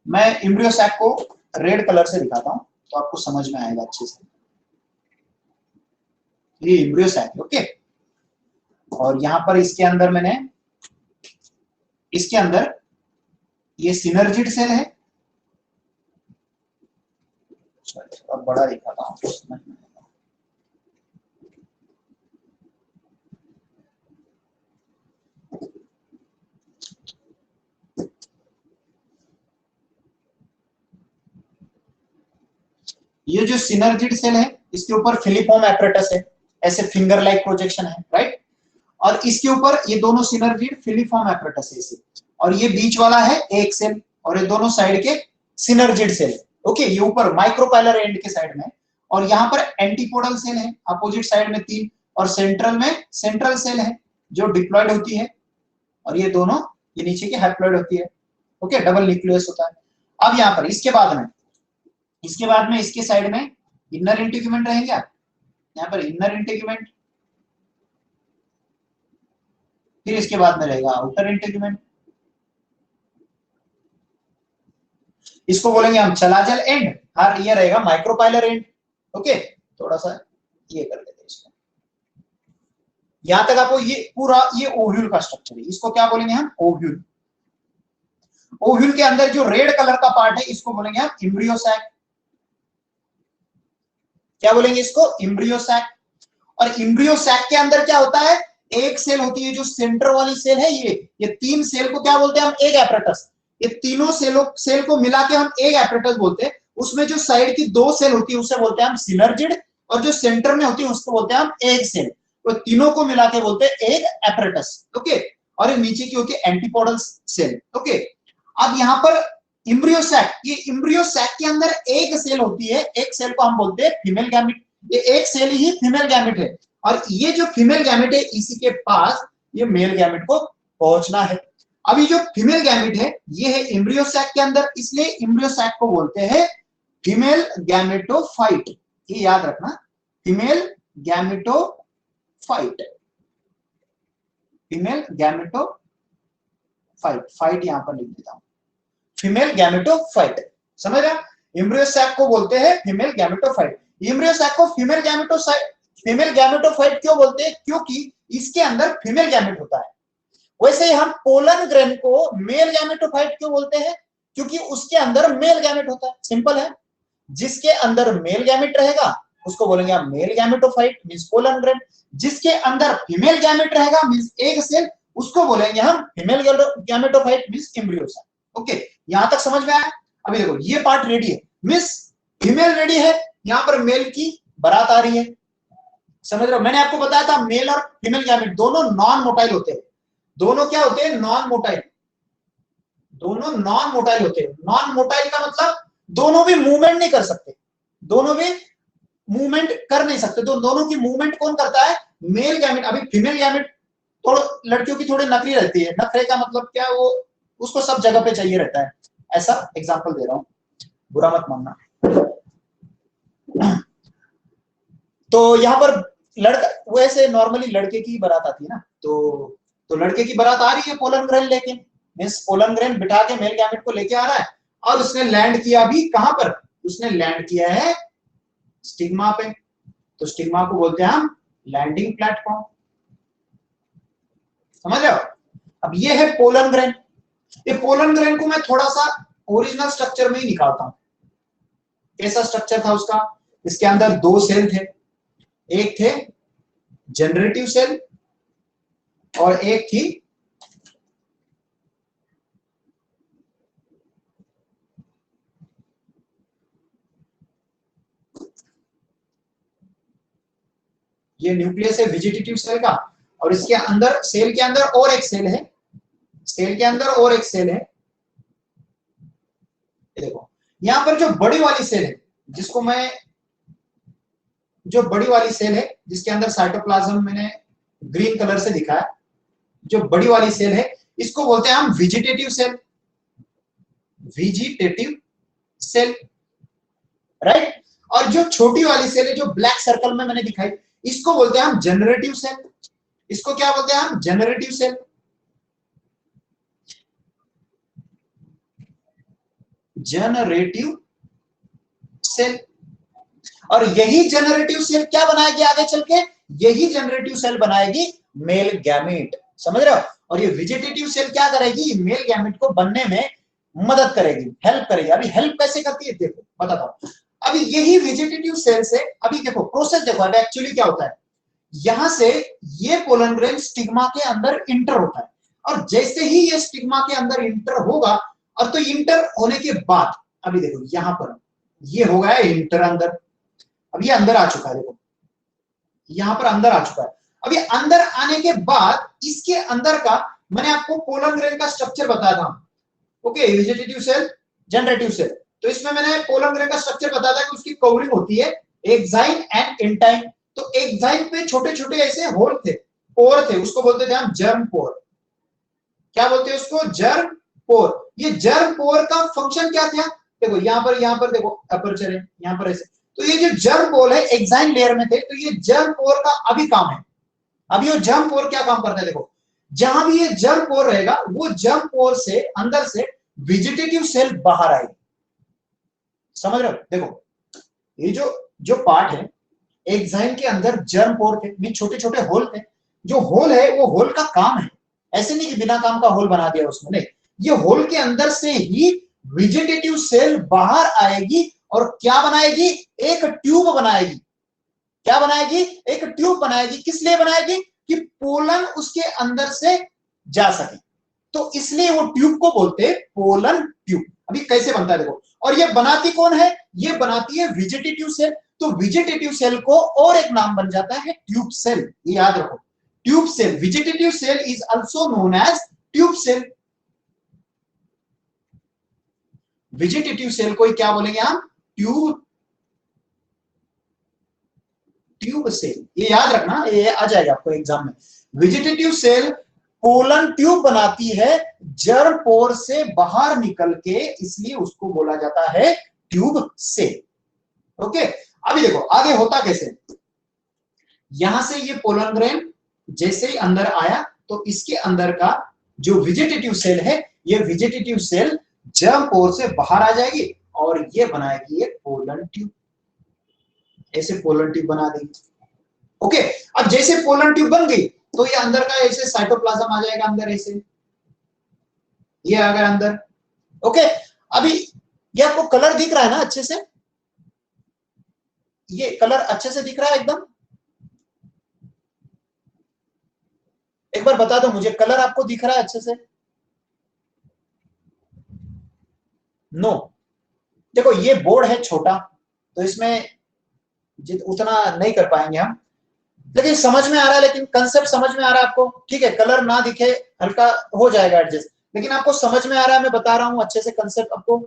मैं एम्ब्रियो सैक को रेड कलर से दिखाता हूं तो आपको समझ में आएगा अच्छे से। ये एम्ब्रियो सैक है, ओके। और यहाँ पर इसके अंदर मैंने इसके अंदर ये सिनर्जिड सेल है। अब बड़ा दिखाता हूँ। ये जो सिनर्जिड सेल है इसके ऊपर फिलिफॉर्म एपरेटस है, ऐसे फिंगर लाइक प्रोजेक्शन है, राइट। और इसके ऊपर ये दोनों सिनर्जिड फिलिफॉर्म एपरेटस है इसे, और ये बीच वाला है एक सेल, और ये दोनों साइड के सिनर्जिड सेल, ओके। ये ऊपर माइक्रोपाइलर एंड के साइड में, और यहाँ पर एंटीपोडल सेल है अपोजिट साइड में 3, और सेंट्रल में सेंट्रल सेल है जो डिप्लॉयड होती है, और ये दोनों ये नीचे की हैप्लॉयड होती है, ओके। डबल न्यूक्लियस होता है। अब यहाँ पर इसके बाद में इसके साइड में इनर इंटीग्यूमेंट रहेंगे। यहाँ पर इनर इंटीग्यूमेंट, फिर इसके बाद में रहेगा आउटर इंटीग्यूमेंट, इसको बोलेंगे हम चलाजल एंड, और ये रहेगा माइक्रोपाइलर एंड, ओके। थोड़ा सा ये कर देते हैं इसको। यहां तक आपको ये पूरा ये ओव्यूल का स्ट्रक्चर है, इसको क्या बोलेंगे हम? ओव्यूल। ओव्यूल के अंदर जो रेड कलर का पार्ट है इसको बोलेंगे हम एम्ब्रियो सैक। क्या बोलेंगे इसको? Embryo sac. और एम्ब्रियो सैक के अंदर क्या होता है? एक सेल होती है जो सेंटर वाली सेल है, ये 3 सेल को क्या बोलते हैं हम? एक एपरेटस। ये तीनों सेल को मिला के हम एक एपरेटस बोलते हैं। उसमें जो साइड की 2 सेल होती है उसे बोलते हैं हम सिनर्जिड, और जो सेंटर में होती है उसको बोलते हैं हम एक सेल। तो तीनों को मिला के बोलते हैं एक एपरेटस, ओके। और ये नीचे की होती है एंटीपोडल सेल, ओके। अब यहाँ पर एम्ब्रियो सैक, ये एम्ब्रियो सैक के अंदर एक सेल होती है, एक सेल को हम बोलते हैं फीमेल गैमेट। ये एक सेल ही फीमेल गैमेट है, और ये जो फीमेल गैमेट है इसी के पास ये मेल गैमेट को पहुंचना है। अभी जो फीमेल गैमेट है ये है एम्ब्रियो सैक के अंदर, इसलिए एम्ब्रियो सैक को बोलते हैं फीमेल गैमेटोफाइट। ये याद रखना, female gametophyte, female gametophyte, fight यहां पर लिख देता हूं, फीमेल गैमेटोफाइट। समझ रहे? एम्ब्रियो सैक को बोलते हैं फीमेल गैमेटोफाइट। एम्ब्रियो सैक को फीमेल गैमेटोफाइट क्यों बोलते हैं? क्योंकि इसके अंदर फीमेल गैमेट होता है। वैसे ही हम पोलन ग्रेन को मेल गैमेटोफाइट क्यों बोलते हैं? क्योंकि उसके अंदर मेल गैमेट होता है। सिंपल है, जिसके अंदर मेल गैमेट रहेगा उसको बोलेंगे हम male gametophyte means pollen grain. जिसके अंदर फीमेल गैमेट रहेगा मींस एक सेल, उसको बोलेंगे हम female gametophyte means embryo sac, okay. यहां तक समझ में आया? अभी देखो ये पार्ट रेडी है, मींस फीमेल रेडी है, यहां पर मेल की बारात आ रही है। समझ रहे हो? मैंने आपको बताया था मेल और फीमेल गैमेट दोनों नॉन मोटाइल होते हैं। दोनों क्या होते हैं? Non motile. दोनों नॉन मोटाइल होते हैं। नॉन मोटाइल का मतलब दोनों भी मूवमेंट नहीं कर सकते, दोनों भी मूवमेंट कर नहीं सकते। तो दोनों की मूवमेंट कौन करता है? Male gamete. अभी फीमेल गैमेट थोड़ा लड़कियों की थोड़ी नखरी रहती है। नखरे का मतलब क्या? वो उसको सब जगह पे चाहिए रहता है, ऐसा एग्जांपल दे रहा हूं, बुरा मत मानना। तो यहाँ पर लड़का, वैसे नॉर्मली लड़के की बारात आती है ना, तो लड़के की बारात आ रही है पोलन ग्रेन लेके, मींस पोलन ग्रेन बिठा के मेल गैमेट को लेके आ रहा है, और उसने लैंड किया भी कहां पर? उसने लैंड किया है स्टिग्मा पे। तो स्टिग्मा को बोलते हैं हम लैंडिंग प्लेटफॉर्म। समझ रहे हो? अब ये है पोलन ग्रेन। ये पोलन ग्रेन को मैं थोड़ा सा ओरिजिनल स्ट्रक्चर में ही निकालता हूं। कैसा स्ट्रक्चर था उसका? इसके अंदर 2 सेल थे, एक थे जनरेटिव सेल और एक थी ये न्यूक्लियस है वेजिटेटिव सेल का, और इसके अंदर सेल के अंदर और एक सेल है, सेल के अंदर और एक सेल है। ये देखो यहां पर जो बड़ी वाली सेल है, जिसको मैं, जो बड़ी वाली सेल है जिसके अंदर साइटोप्लाज्म मैंने ग्रीन कलर से दिखाया, जो बड़ी वाली सेल है इसको बोलते हैं हम vegetative cell, vegetative cell, right. और जो छोटी वाली सेल है जो ब्लैक सर्कल में मैंने दिखाई, इसको बोलते हैं हम जनरेटिव सेल। इसको क्या बोलते हैं हम? Generative cell. Generative cell. और यही जनरेटिव सेल क्या बनाएगी आगे चल के, यही जनरेटिव सेल बनाएगी मेल गैमेट, समझ रहे हो। और ये वेजिटेटिव सेल क्या करेगी, मेल गैमेट को बनने में मदद करेगी, हेल्प करेगी। अभी हेल्प कैसे करती है देखो बताता हूं। अभी यही वेजिटेटिव सेल से, अभी देखो प्रोसेस देखो, अभी एक्चुअली क्या होता है, यहां से ये पोलन ग्रेन स्टिग्मा के अंदर इंटर होता है, और जैसे ही ये स्टिग्मा के अंदर इंटर होगा, और तो इंटर होने के बाद अभी देखो यहां पर ये हो गया इंटर अंदर, अब ये अंदर आ चुका है, देखो यहां पर अंदर आ चुका है। अब ये अंदर आने के बाद इसके अंदर का मैंने आपको पोलन ग्रेन का स्ट्रक्चर बताया था, okay, vegetative cell, generative cell. तो इसमें मैंने पोलन ग्रेन का स्ट्रक्चर बताया था कि उसकी कवरिंग होती है एक्साइन एंड इंटाइन। तो एक्साइन पे छोटे छोटे ऐसे होल थे, पोर थे, उसको बोलते थे हम जर्म पोर। क्या बोलते हैं उसको, जर्म पोर। ये जर्म पोर का फंक्शन क्या था, देखो यहां पर देखो अपर्चर है यहां पर ऐसे। तो ये जो जर्म पोर है एक्साइन लेयर में थे, तो ये जर्म पोर का अभी काम है। अभी ये जर्म पोर क्या काम करता है, देखो जहां भी ये जर्म पोर रहेगा, वो जर्म पोर से अंदर से वेजिटेटिव सेल बाहर आएगी, समझ रहे हो। देखो ये जो पार्ट है, एक्साइन के अंदर जर्म पोर थे, भी छोटे छोटे होल थे। जो होल है वो होल का काम है, ऐसे नहीं कि बिना काम का होल बना दिया उसने, नहीं, ये होल के अंदर से ही वेजिटेटिव सेल बाहर आएगी और क्या बनाएगी, एक ट्यूब बनाएगी। क्या बनाएगी, एक ट्यूब बनाएगी। किस लिए बनाएगी, कि पोलन उसके अंदर से जा सके, तो इसलिए वो ट्यूब को बोलते हैं पोलन ट्यूब। अभी कैसे बनता है देखो, और ये बनाती कौन है, ये बनाती है वेजिटेटिव सेल। तो वेजिटेटिव सेल को और एक नाम बन जाता है ट्यूब सेल, ये याद रखो, tube cell. Vegetative cell is also known as tube cell. Vegetative cell को क्या बोलेंगे हम, ट्यूब सेल, ये याद रखना, ये आ जाएगा आपको एग्जाम में। वेजिटेटिव सेल पोलन ट्यूब बनाती है जर्म पोर से बाहर निकल के, इसलिए उसको बोला जाता है ट्यूब सेल। ओके, अभी देखो आगे होता कैसे, यहां से ये पोलन ग्रेन जैसे ही अंदर आया, तो इसके अंदर का जो वेजिटेटिव सेल है, ये वेजिटेटिव सेल जर्म पोर से बाहर आ जाएगी और ये बनाएगी एक पोलन ट्यूब, ऐसे पोलन ट्यूब बना देगी। ओके, अब जैसे पोलन ट्यूब बन गई, तो ये अंदर का ऐसे साइटोप्लाज्म आ जाएगा अंदर, ऐसे ये आ गया अंदर। ओके, अभी ये आपको कलर दिख रहा है ना अच्छे से, ये कलर अच्छे से दिख रहा है एकदम, एक बार बता दो मुझे, कलर आपको दिख रहा है अच्छे से, नो। देखो ये बोर्ड है छोटा, तो इसमें उतना नहीं कर पाएंगे हम, लेकिन समझ में आ रहा है, लेकिन कंसेप्ट समझ में आ रहा है आपको, ठीक है। कलर ना दिखे, हल्का हो जाएगा एडजस्ट, लेकिन आपको समझ में आ रहा है, मैं बता रहा हूं अच्छे से कंसेप्ट आपको।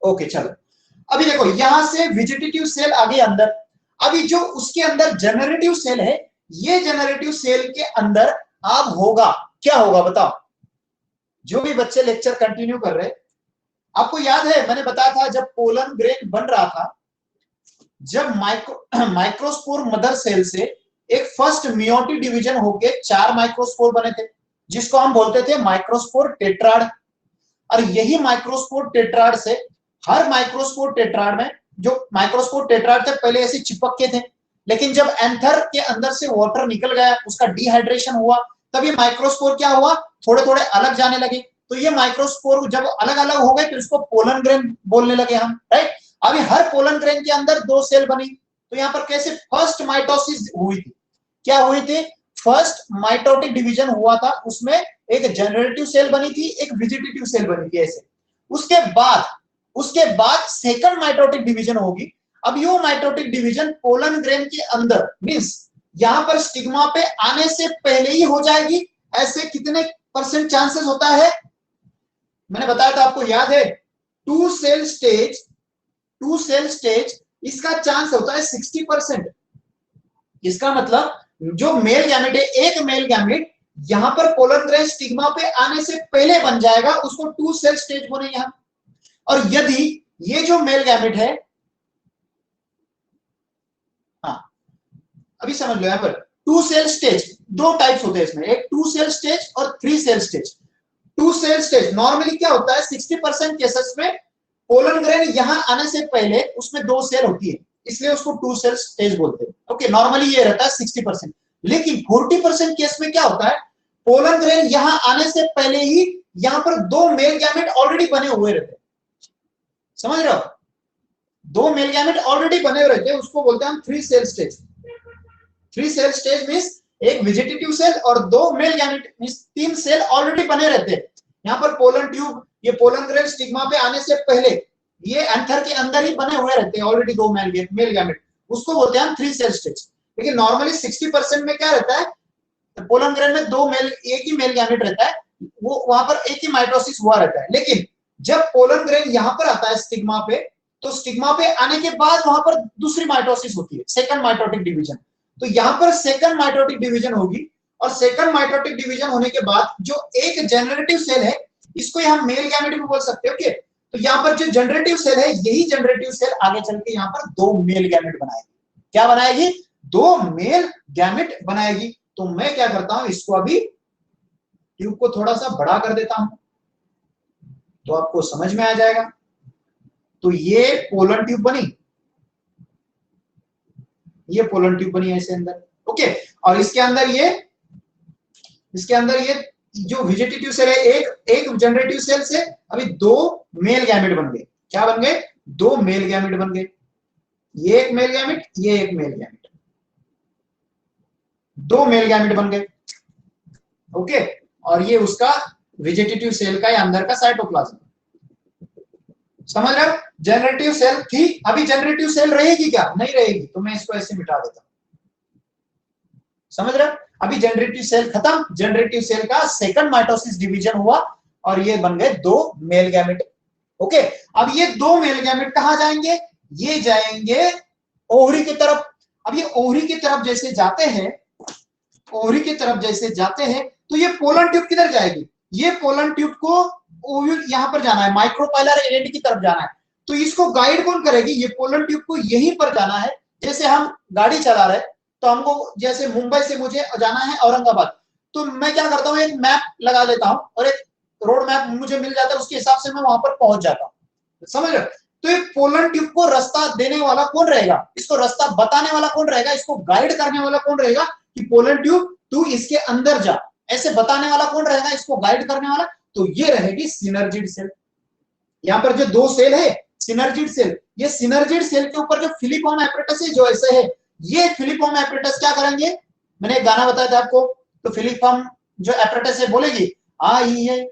ओके चलो, अभी देखो यहां से वेजिटेटिव सेल आ गई अंदर। अभी जो उसके अंदर जनरेटिव सेल है, ये जनरेटिव सेल के अंदर अब होगा क्या, होगा बताओ, जो भी बच्चे लेक्चर कंटिन्यू कर रहे, आपको याद है मैंने बताया था जब पोलन ग्रेन बन रहा था, जब माइक्रोस्पोर मदर सेल से एक फर्स्ट मियोटिक डिवीजन होके 4 माइक्रोस्पोर बने थे, जिसको हम बोलते थे माइक्रोस्पोर टेट्राड। और यही माइक्रोस्पोर टेट्राड से, हर माइक्रोस्पोर टेट्राड में, जो माइक्रोस्पोर टेट्राड थे पहले ऐसे चिपक के थे, लेकिन जब एंथर के अंदर से वाटर निकल गया, उसका डिहाइड्रेशन हुआ, तब ये माइक्रोस्पोर क्या हुआ, थोड़े थोड़े अलग जाने लगे। तो ये माइक्रोस्पोर जब अलग अलग हो गए, तो इसको पोलन ग्रेन बोलने लगे हम, राइट। अभी हर पोलन ग्रेन के अंदर 2 सेल बनी, तो यहां पर कैसे फर्स्ट माइटोसिस हुई थी, क्या हुई थी, फर्स्ट माइटोटिक डिवीजन हुआ था, उसमें एक जनरेटिव सेल बनी थी, एक वेजिटेटिव सेल बनी थी ऐसे। उसके बाद सेकंड माइटोटिक डिवीजन होगी। अब यो माइटोटिक डिवीजन पोलन ग्रेन के अंदर, मींस यहां पर स्टिग्मा पे आने से पहले ही हो जाएगी। ऐसे कितने % चांसेस होता है, मैंने बताया था आपको याद है, 2 सेल स्टेज इसका चांस होता है 60%। इसका मतलब जो मेल गैमेट है, एक मेल गैमेट यहां पर पोलन ग्रेन स्टिग्मा पे आने से पहले बन जाएगा, उसको 2 सेल स्टेज बोलेंगे हम। और यदि ये जो मेल गैमेट है, हाँ अभी समझ लो, यहां पर 2 सेल स्टेज 2 टाइप्स होते हैं इसमें, एक 2 सेल स्टेज और 3 cell stage. Two cell stage normally क्या होता है 60% केसेस में पोलन ग्रेन यहां आने से पहले उसमें 2 सेल होती है, इसलिए उसको टू सेल स्टेज बोलते हैं। ओके, नॉर्मली ये रहता है 60%। लेकिन 40% केस में क्या होता है, पोलन ग्रेन यहां आने से पहले ही यहां पर 2 मेल गैमेट ऑलरेडी बने हुए रहते हैं। समझ रहे हो, 2 मेल गैमेट ऑलरेडी बने हुए रहते हैं, उसको बोलते हैं हम 3 cell stage. 3 cell stage means एक वेजिटेटिव सेल और 2 male gamete means 3 cell already बने रहते हैं। यहाँ पर पोलन ट्यूब, ये पोलन ग्रेन स्टिग्मा पे आने से पहले ये एंथर के अंदर ही बने हुए रहते हैं ऑलरेडी 2 मेल गैमेट, उसको बोलते हैं हम 3 सेल स्टेज। लेकिन नॉर्मली 60% में क्या रहता है, पोलन ग्रेन में एक ही मेल गैमेट रहता है, वो वहां पर एक ही माइटोसिस हुआ रहता है। लेकिन जब पोलन ग्रेन यहां पर आता है स्टिग्मा पे, तो स्टिग्मा पे आने के बाद वहां पर दूसरी माइटोसिस होती है, सेकंड माइटोटिक डिवीजन। तो यहां पर सेकंड माइटोटिक डिवीजन होगी, और सेकंड माइटोटिक डिवीजन होने के बाद जो एक जनरेटिव सेल है, इसको यहां मेल गैमेट भी बोल सकते हो। ओके, तो यहां पर जो जनरेटिव सेल है, यही जनरेटिव सेल आगे चल के यहां पर 2 मेल गैमेट बनाएगी। क्या बनाएगी? 2 मेल गैमेट बनाएगी। तो मैं क्या करता हूं, इसको अभी ट्यूब को थोड़ा सा बड़ा कर देता हूं, तो आपको समझ में आ जाएगा। तो ये पोलन ट्यूब बनी, ये पोलन ट्यूब बनी ऐसे अंदर। ओके, और इसके अंदर ये जो वेजिटेटिव सेल है, एक जनरेटिव सेल से अभी 2 मेल गैमेट बन गए। क्या बन गए? 2 मेल गैमेट बन गए। ये एक मेल गैमेट, ये एक मेल गैमेट, 2 मेल गैमेट बन गए। ओके, और ये उसका वेजिटेटिव सेल का अंदर का साइटोप्लाज्म। समझ रहे हो? जनरेटिव सेल थी, अभी जनरेटिव सेल रहेगी क्या? नहीं रहेगी, तो मैं इसको ऐसे मिटा देता हूं। समझ रहे हो? अभी जनरेटिव सेल खत्म, जनरेटिव सेल का सेकंड माइटोसिस डिवीजन हुआ और ये बन गए 2 मेल गैमेट। ओके, अब ये 2 मेल गैमेट कहां जाएंगे? ये जाएंगे ओवरी की तरफ। अब ये ओवरी की तरफ जैसे जाते हैं, ओवरी की तरफ जैसे जाते हैं, तो ये पोलन ट्यूब किधर जाएगी? ये पोलन ट्यूब को ओव्यूल यहां पर जाना है, माइक्रोपाइलर एंड की तरफ जाना है। तो इसको गाइड कौन करेगी? ये पोलन ट्यूब को यहीं पर जाना है। जैसे हम गाड़ी चला रहे, तो हमको जैसे मुंबई से मुझे जाना है औरंगाबाद, तो मैं क्या करता हूँ, एक मैप लगा लेता हूँ और एक रोड मैप मुझे मिल जाता है, उसके हिसाब से मैं वहां पर पहुंच जाता हूँ। समझ रहे? तो ये पोलन ट्यूब को रास्ता देने वाला कौन रहेगा? इसको रास्ता बताने वाला कौन रहेगा? इसको गाइड करने वाला कौन रहेगा कि पोलन ट्यूब तू इसके अंदर जा, ऐसे बताने वाला कौन रहेगा, इसको गाइड करने वाला? तो ये रहेगी सिनर्जिड सेल। यहाँ पर जो 2 सेल है सिनर्जिड सेल, ये सिनर्जिड सेल के ऊपर जो फिलिपॉर्म एपरेटस है जो ऐसे है, ये फिलिपॉर्म एपरेटस क्या करेंगे? मैंने एक गाना बताया था आपको, तो फिलिपॉर्म जो एपरेटस है बोलेगी, आइए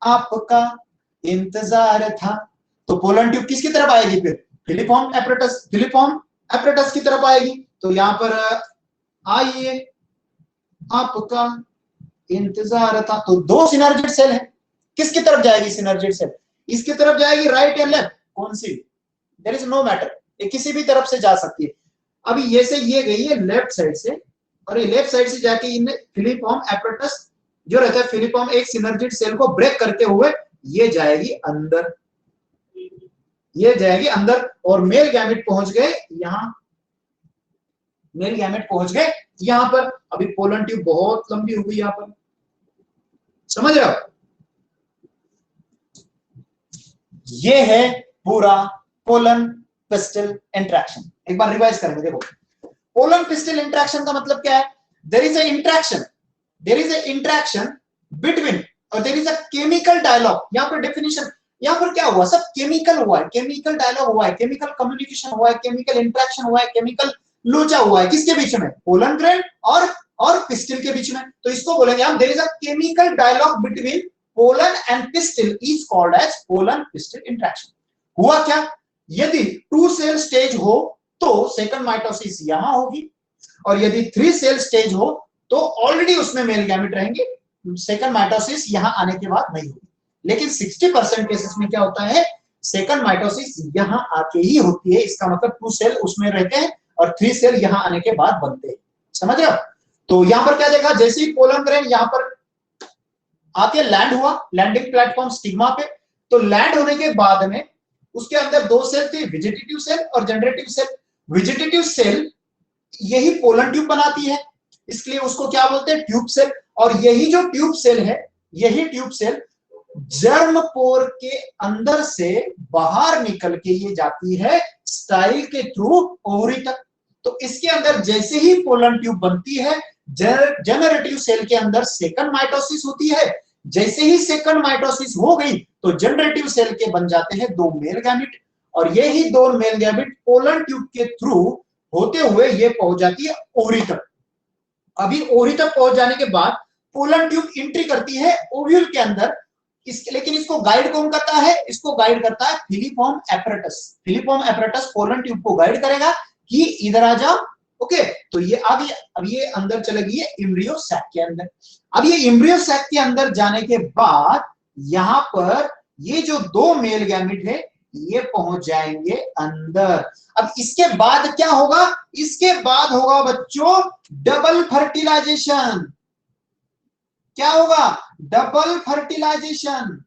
आपका इंतजार था। तो पोलन ट्यूब किसकी तरफ आएगी? फिर फिलिपॉर्म एपरेटस की तरफ आएगी। तो यहाँ पर आइए आपका इंतजार था। तो 2 सिनर्जिड सेल है, किसकी तरफ जाएगी सिनर्जिड सेल? इसकी तरफ जाएगी, राइट या लेफ्ट? कौन सी? देयर इज नो मैटर, ये किसी भी तरफ से जा सकती है। अभी ये से ये गई है लेफ्ट साइड से, और ये लेफ्ट साइड से जाके इन फिलिपॉर्म एपरेटस जो रहता है, फिलिपॉर्म एक सिनर्जिड सेल को ब्रेक करते हुए ये जाएगी अंदर, ये जाएगी अंदर, और मेल गैमेट पहुंच गए यहां, मेल गैमेट पहुंच गए यहां पर। अभी पोलन ट्यूब बहुत लंबी हो गई यहां पर, समझ रहे हो? ये है पूरा पोलन पिस्टल इंटरेक्शन। एक बार रिवाइज करेंगे। देखो, पोलन पिस्टल इंटरेक्शन का मतलब क्या है? There is a interaction between, और there is a chemical dialogue. यहां पर डेफिनेशन, यहां पर क्या हुआ? सब केमिकल हुआ है, केमिकल डायलॉग हुआ है, केमिकल कम्युनिकेशन हुआ है, केमिकल इंटरेक्शन हुआ है, केमिकल लोचा हुआ है। किसके बीच में? पोलन ग्रेन और पिस्टल के बीच में। तो इसको बोलेंगे हम, there is a chemical dialogue between pollen and pistil is called as pollen pistil interaction. हुआ क्या? यदि 2 सेल स्टेज हो तो सेकंड माइटोसिस यहां होगी, और यदि 3 सेल स्टेज हो तो ऑलरेडी उसमें मेल गैमेट रहेंगे, सेकंड माइटोसिस यहां आने के बाद नहीं होगी। लेकिन 60% केसेस में क्या होता है? सेकंड माइटोसिस यहां आके ही होती है। इसका मतलब 2 सेल उसमें रहते हैं और 3 सेल यहां आने के बाद बनते हैं। समझ रहे हो? तो यहां पर क्या देखा? जैसे ही पोलन ग्रेन यहां पर आके लैंड हुआ, लैंडिंग प्लेटफॉर्म स्टिग्मा पे, तो लैंड होने के बाद में उसके अंदर 2 सेल थे, वेजिटेटिव सेल और जनरेटिव सेल। वेजिटेटिव सेल यही पोलन ट्यूब बनाती है, इसलिए उसको क्या बोलते हैं? Tube cell. और यही जो ट्यूब सेल है, यही ट्यूब सेल जर्म पोर के अंदर से बाहर निकल के ये जाती है स्टाइल के थ्रू ओवरी तक। तो इसके अंदर जैसे ही पोलन ट्यूब बनती है, जनरेटिव सेल के अंदर सेकंड माइटोसिस होती है। जैसे ही सेकंड माइटोसिस हो गई तो जनरेटिव सेल के बन जाते हैं दो मेल गैमेट, और ये ही दो मेल गैमेट पोलन ट्यूब के थ्रू होते हुए ये पहुंच जाती है ओवरी तक। अभी ओवरी तक पहुंच जाने के बाद पोलन ट्यूब एंट्री करती है ओव्यूल के अंदर। लेकिन इसको गाइड कौन करता है? इसको गाइड करता है filiform apparatus. Filiform apparatus pollen tube को गाइड करेगा कि इधर आ जाओ। ओके, तो ये आगे, अब ये अंदर चलेगी एम्ब्रियो सैक के अंदर। अब ये एम्ब्रियो सैक के अंदर जाने के बाद यहां पर ये जो दो मेल गैमेट है ये पहुंच जाएंगे अंदर। अब इसके बाद क्या होगा? इसके बाद होगा बच्चों डबल फर्टिलाइजेशन। क्या होगा? Double fertilisation.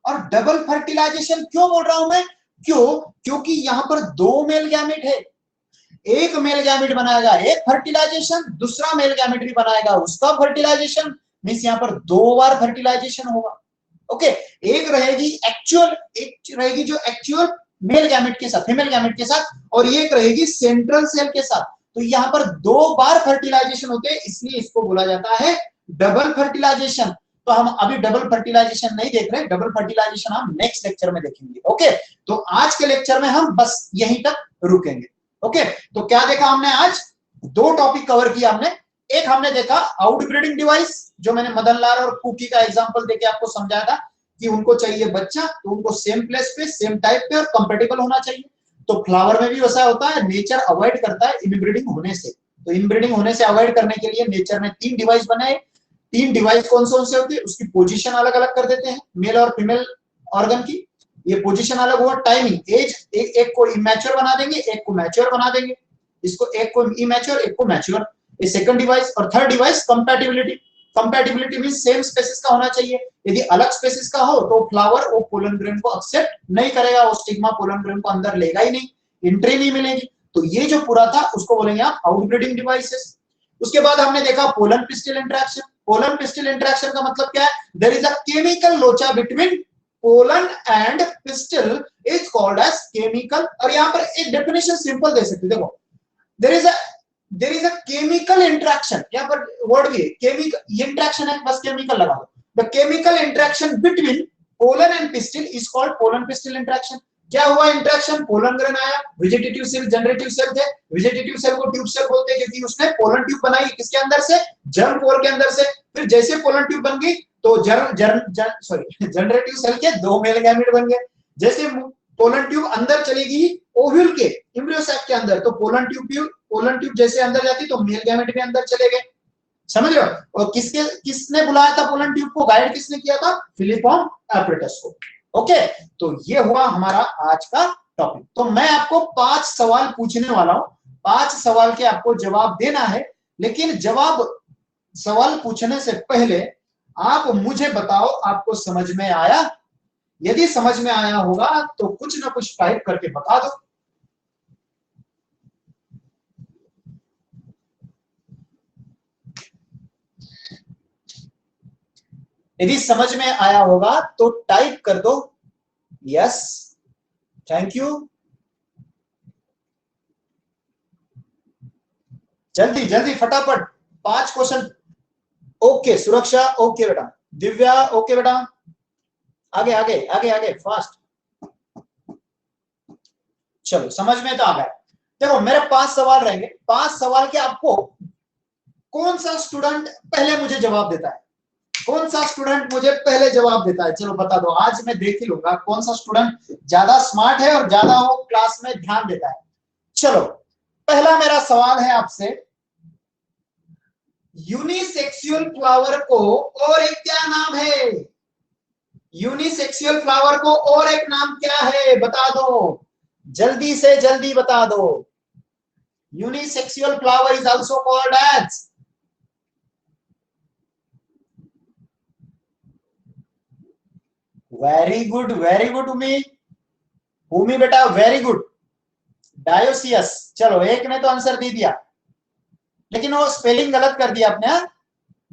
और डबल फर्टिलाइजेशन क्यों बोल रहा हूं मैं? क्योंकि यहां पर दो मेल गैमेट है। एक मेल गैमेट बनाएगा एक फर्टिलाइजेशन, दूसरा मेल गैमेट भी बनाएगा उसका फर्टिलाइजेशन। मींस यहां पर दो बार फर्टिलाइजेशन होगा। ओके, एक रहेगी एक्चुअल, एक रहेगी जो एक्चुअल मेल गैमेट के साथ, फीमेल गैमेट के साथ, और एक रहेगी सेंट्रल सेल के साथ। तो यहां पर दो बार फर्टिलाइजेशन होते हैं, इसलिए इसको बोला जाता है डबल फर्टिलाइजेशन। तो हम अभी डबल फर्टिलाइजेशन नहीं देख रहे, डबल फर्टिलाइजेशन हम नेक्स्ट लेक्चर में देखेंगे। ओके, तो आज के लेक्चर में हम बस यहीं तक रुकेंगे। ओके, तो क्या देखा हमने आज? दो टॉपिक कवर किया हमने। एक हमने देखा आउटब्रीडिंग डिवाइस, जो मैंने मदन लाल और कुकी का एग्जांपल देके आपको समझाया था कि उनको चाहिए बच्चा तो उनको सेम प्लेस पे, सेम टाइप पे और कंपेटेबल होना चाहिए। तो फ्लावर में भी वैसा होता है, नेचर अवॉइड करता है इनब्रीडिंग होने से। तो इनब्रीडिंग होने से अवॉइड करने के लिए नेचर ने तीन डिवाइस बनाए। तीन डिवाइस कौन से होती है? उसकी पोजीशन अलग अलग कर देते हैं, मेल और फीमेल ऑर्गन की। ये पोजीशन अलग हुआ, टाइमिंग, एज, एक को इमैच्योर बना देंगे, एक को मैच्योर बना देंगे। इसको एक को इमैच्योर, एक को मैच्योर, ये सेकंड डिवाइस। और third device compatibility. Compatibility means same species का होना चाहिए। यदि अलग स्पेसिस का हो तो फ्लावर वो पोलन ग्रेन को एक्सेप्ट नहीं करेगा, वो स्टिग्मा पोलन ग्रेन को अंदर लेगा ही नहीं, एंट्री नहीं मिलेगी। तो ये जो पूरा था उसको बोलेंगे आप आउटब्रीडिंग डिवाइसेस। उसके बाद हमने देखा pollen pistil interaction. Pollen pistil interaction का मतलब क्या है? देयर इज अ केमिकल लोचा between pollen and pistil is called as chemical. और यहां पर एक डेफिनेशन सिंपल दे सकते, देखो there is a chemical interaction. यहां पर वर्ड भी है केमिकल इंटरेक्शन है, बस केमिकल लगा दो। The chemical interaction between pollen and pistil is called pollen pistil interaction. क्या हुआ इंटरेक्शन? पोलन ग्रेन आया, वेजिटेटिव सेल, जनरेटिव सेल थे। वेजिटेटिव सेल को ट्यूब सेल बोलते हैं क्योंकि उसने पोलन ट्यूब बनाई किसके अंदर से? जर्म पोर के अंदर से। फिर जैसे पोलन ट्यूब बन गई तो जनरेटिव सेल के दो मेल गैमेट बन गए। जैसे पोलन ट्यूब अंदर चलेगी ओव्यूल के, एम्ब्रियो सैक के अंदर, तो पोलन ट्यूब जैसे अंदर जाती तो मेल गैमेट भी अंदर चले गए। समझ रहे हो? और किसने बुलाया था पोलन ट्यूब को? गाइड किसने किया था? फिलिफॉर्म एपरेटस को। ओके, तो ये हुआ हमारा आज का टॉपिक। तो मैं आपको 5 सवाल पूछने वाला हूं, 5 सवाल के आपको जवाब देना है। लेकिन सवाल पूछने से पहले आप मुझे बताओ आपको समझ में आया? यदि समझ में आया होगा तो कुछ ना कुछ टाइप करके बता दो। यदि समझ में आया होगा तो टाइप कर दो यस, थैंक यू। जल्दी जल्दी फटाफट 5 क्वेश्चन। ओके सुरक्षा, ओके बेटा। दिव्या, ओके बेटा। आगे आगे आगे आगे फास्ट। चलो समझ में तो आ गया। देखो मेरे 5 सवाल रहेंगे। 5 सवाल के आपको कौन सा स्टूडेंट पहले मुझे जवाब देता है? कौन सा स्टूडेंट मुझे पहले जवाब देता है? चलो बता दो, आज मैं देख ही लूंगा कौन सा स्टूडेंट ज्यादा स्मार्ट है और ज्यादा वो क्लास में ध्यान देता है। चलो पहला मेरा सवाल है आपसे, यूनिसेक्सुअल फ्लावर को और एक क्या नाम है? यूनिसेक्सुअल फ्लावर को और एक नाम क्या है? बता दो, जल्दी से जल्दी बता दो। Unisexual flower is also called as, very good Umi बेटा, वेरी गुड, डायोसियस। चलो एक ने तो आंसर दे दिया, लेकिन वो स्पेलिंग गलत कर दिया आपने।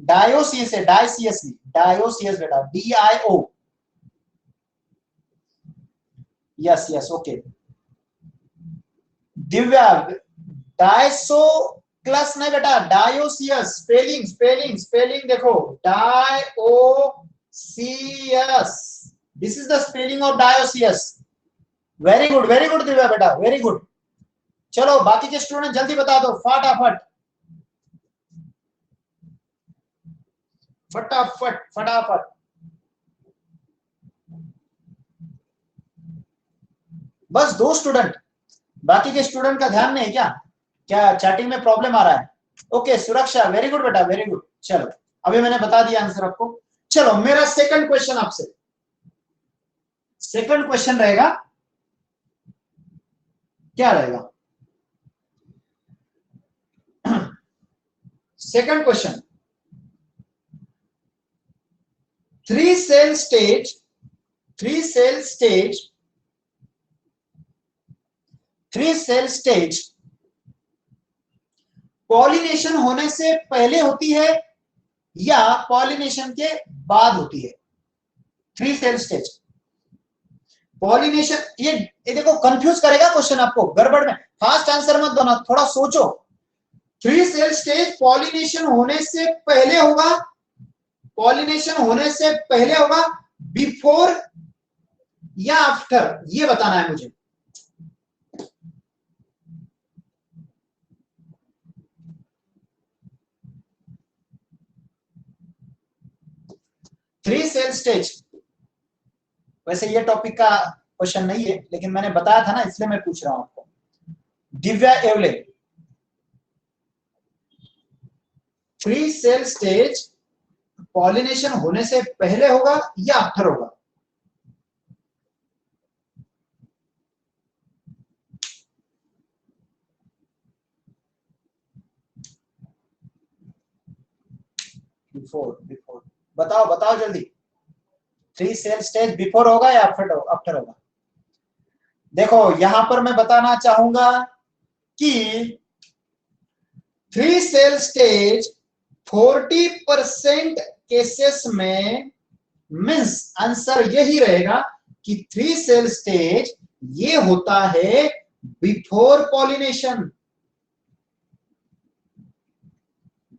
डायोसियस है, डायसियस नहीं, डायोसियस बेटा, DIO। Yes yes okay. Divya, डायसोक्लस नहीं बेटा, डायोसियस। स्पेलिंग स्पेलिंग स्पेलिंग देखो, dioecious, this is the spelling of dioecious. Very good Divya बेटा, वेरी गुड। चलो बाकी के स्टूडेंट जल्दी बता दो फटाफट फटाफट फटाफट। बस 2 स्टूडेंट, बाकी के स्टूडेंट का ध्यान नहीं क्या? क्या चैटिंग में प्रॉब्लम आ रहा है? ओके सुरक्षा, वेरी गुड बेटा, वेरी गुड। चलो अभी मैंने बता दिया आंसर आपको। चलो मेरा सेकंड क्वेश्चन आपसे, सेकंड क्वेश्चन रहेगा, क्या रहेगा? Second question, 3 cell stage, 3 cell stage, 3 cell stage pollination होने से पहले होती है या पॉलिनेशन के बाद होती है? 3 सेल स्टेज पॉलिनेशन, ये देखो कंफ्यूज करेगा क्वेश्चन आपको, गड़बड़ में फास्ट आंसर मत दो, थोड़ा सोचो। 3 सेल स्टेज पॉलिनेशन होने से पहले होगा, पॉलिनेशन होने से पहले होगा, बिफोर या आफ्टर, ये बताना है मुझे। थ्री सेल स्टेज, वैसे ये टॉपिक का क्वेश्चन नहीं है, लेकिन मैंने बताया था ना, इसलिए मैं पूछ रहा हूं आपको। दिव्या एवले, 3 सेल स्टेज पॉलिनेशन होने से पहले होगा या आफ्टर होगा? बिफोर, बिफोर, बताओ बताओ जल्दी। 3 सेल स्टेज बिफोर होगा या आफ्टर होगा? देखो यहां पर मैं बताना चाहूंगा कि 3 सेल स्टेज 40% केसेस में, मीन्स आंसर यही रहेगा कि 3 सेल स्टेज ये होता है बिफोर पॉलिनेशन,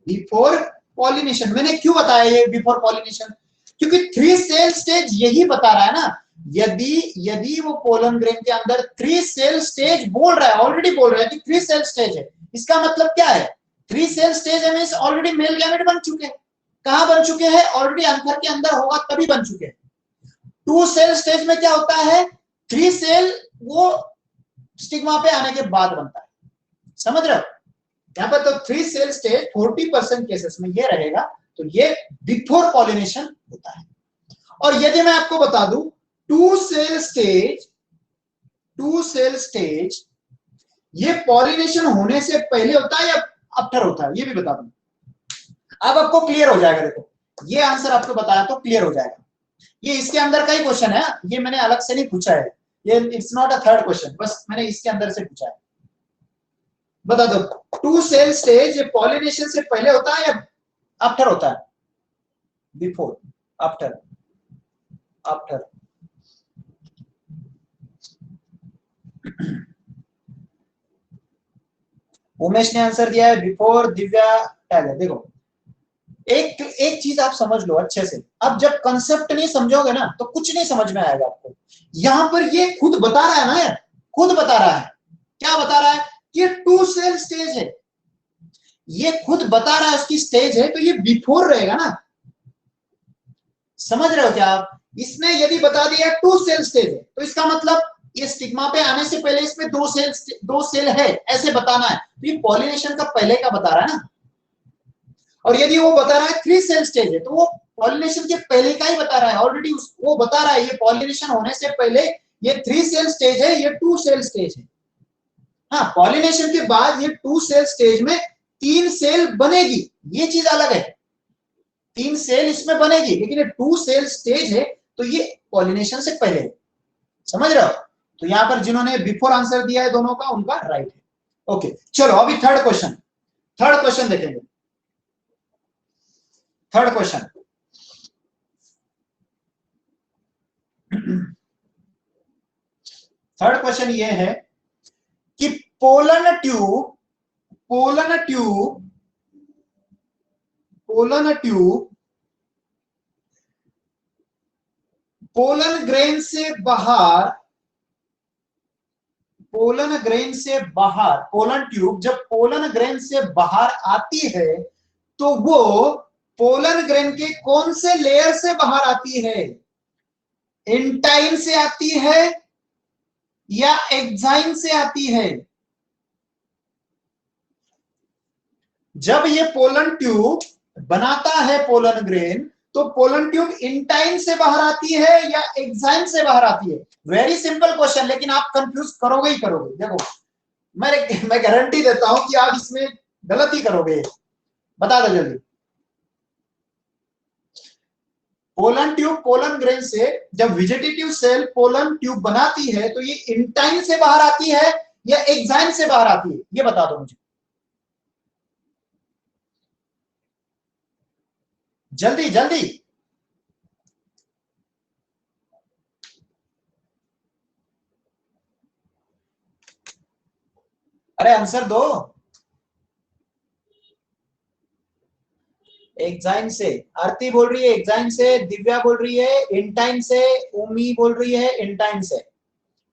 बिफोर पॉलिनेशन। मैंने क्यों बताया ये बिफोर पॉलिनेशन? क्योंकि 3 सेल स्टेज यही बता रहा है ना, यदि वो पोलन ग्रेन के अंदर 3 सेल स्टेज बोल रहा है, ऑलरेडी बोल रहा है कि 3 सेल स्टेज है, इसका मतलब क्या है? 3 सेल स्टेज है मींस ऑलरेडी मेल गैमेट बन चुके हैं। कहां बन चुके हैं? ऑलरेडी अंतर के अंदर होगा तभी बन चुके हैं। 2 सेल स्टेज में क्या होता है? 3 सेल वो स्टिग्मा पे आने के बाद बनता है, समझ रहे हो? यहाँ पर तो 3 सेल स्टेज 40% केसेस में ये रहेगा, तो ये बिफोर पॉलिनेशन होता है। और यदि मैं आपको बता दूं 2 सेल स्टेज, 2 सेल स्टेज ये पॉलिनेशन होने से पहले होता है या आफ्टर होता है, ये भी बता दूं। अब आपको क्लियर हो जाएगा, देखो ये आंसर आपको बताया तो क्लियर हो जाएगा। ये इसके अंदर का ही क्वेश्चन है, ये मैंने अलग से नहीं पूछा है, ये it's not a third question, बस मैंने इसके अंदर से पूछा है। बता दो 2 सेल स्टेज पॉलिनेशन से पहले होता है या आफ्टर होता है? Before, after, after. उमेश ने आंसर दिया है बिफोर, दिव्या टाइगर। देखो एक एक चीज आप समझ लो अच्छे से, अब जब कंसेप्ट नहीं समझोगे ना तो कुछ नहीं समझ में आएगा आपको। यहां पर ये खुद बता रहा है ना यार, खुद बता रहा है, क्या बता रहा है? कि 2 सेल स्टेज है, ये खुद बता रहा है उसकी स्टेज है, तो ये बिफोर रहेगा ना, समझ रहे हो क्या आप? इसने यदि बता दिया 2 सेल स्टेज है, तो इसका मतलब ये स्टिग्मा पे आने से पहले इसमें 2 सेल है, ऐसे बताना है। तो ये पॉलिनेशन का पहले का बता रहा है ना। और यदि वो बता रहा है 3 सेल स्टेज है, तो वो पॉलिनेशन के पहले का ही बता रहा है, ऑलरेडी वो बता रहा है ये पॉलिनेशन होने से पहले ये 3 सेल स्टेज है, ये 2 सेल स्टेज है। हाँ, पॉलिनेशन के बाद ये 2 सेल स्टेज में 3 सेल बनेगी, ये चीज अलग है, 3 सेल इसमें बनेगी, लेकिन ये 2 सेल स्टेज है, तो ये पॉलिनेशन से पहले है, समझ रहे हो? तो यहां पर जिन्होंने बिफोर आंसर दिया है दोनों का, उनका राइट है। ओके चलो अभी थर्ड क्वेश्चन, थर्ड क्वेश्चन देखेंगे। थर्ड क्वेश्चन, थर्ड क्वेश्चन ये है कि pollen tube pollen tube pollen tube pollen grain से बाहर पोलन ग्रेन से बाहर पोलन ट्यूब जब पोलन ग्रेन से बाहर आती है तो वो पोलन ग्रेन के कौन से लेयर से बाहर आती है? इंटाइन से आती है या एक्साइन से आती है? जब ये पोलन ट्यूब बनाता है पोलन ग्रेन तो पोलन ट्यूब इंटाइन से बाहर आती है या एक्साइन से बाहर आती है? वेरी सिंपल क्वेश्चन, लेकिन आप कंफ्यूज करोगे ही करोगे। देखो मैं गारंटी देता हूं कि आप इसमें गलत ही करोगे। बता दो जल्दी। पोलन ट्यूब पोलन ग्रेन से जब वेजिटेटिव सेल पोलन ट्यूब बनाती है तो ये इंटाइन से बाहर आती है या एक्साइन से बाहर आती है? ये बता दो मुझे जल्दी जल्दी। अरे आंसर दो। एक्साइन से। आरती बोल रही है एक्साइन से, दिव्या बोल रही है इंटाइन से, उमी बोल रही है इंटाइन से।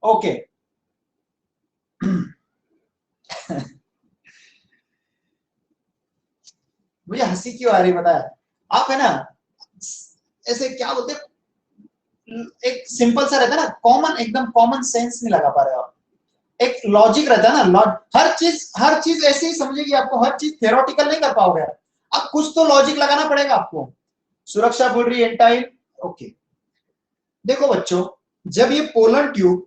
ओके मुझे हंसी क्यों आ रही पता है? आप है ना ऐसे क्या बोलते, एक सिंपल सा रहता है ना, कॉमन एकदम कॉमन सेंस नहीं लगा पा रहे हो आप। एक लॉजिक रहता है ना, हर चीज ऐसे ही समझेगी आपको, हर चीज थियोरेटिकल नहीं कर पाओगे आप कुछ तो लॉजिक लगाना पड़ेगा आपको। सुरक्षा बोल रही है एंटाइल। ओके देखो बच्चों, जब ये पोलन ट्यूब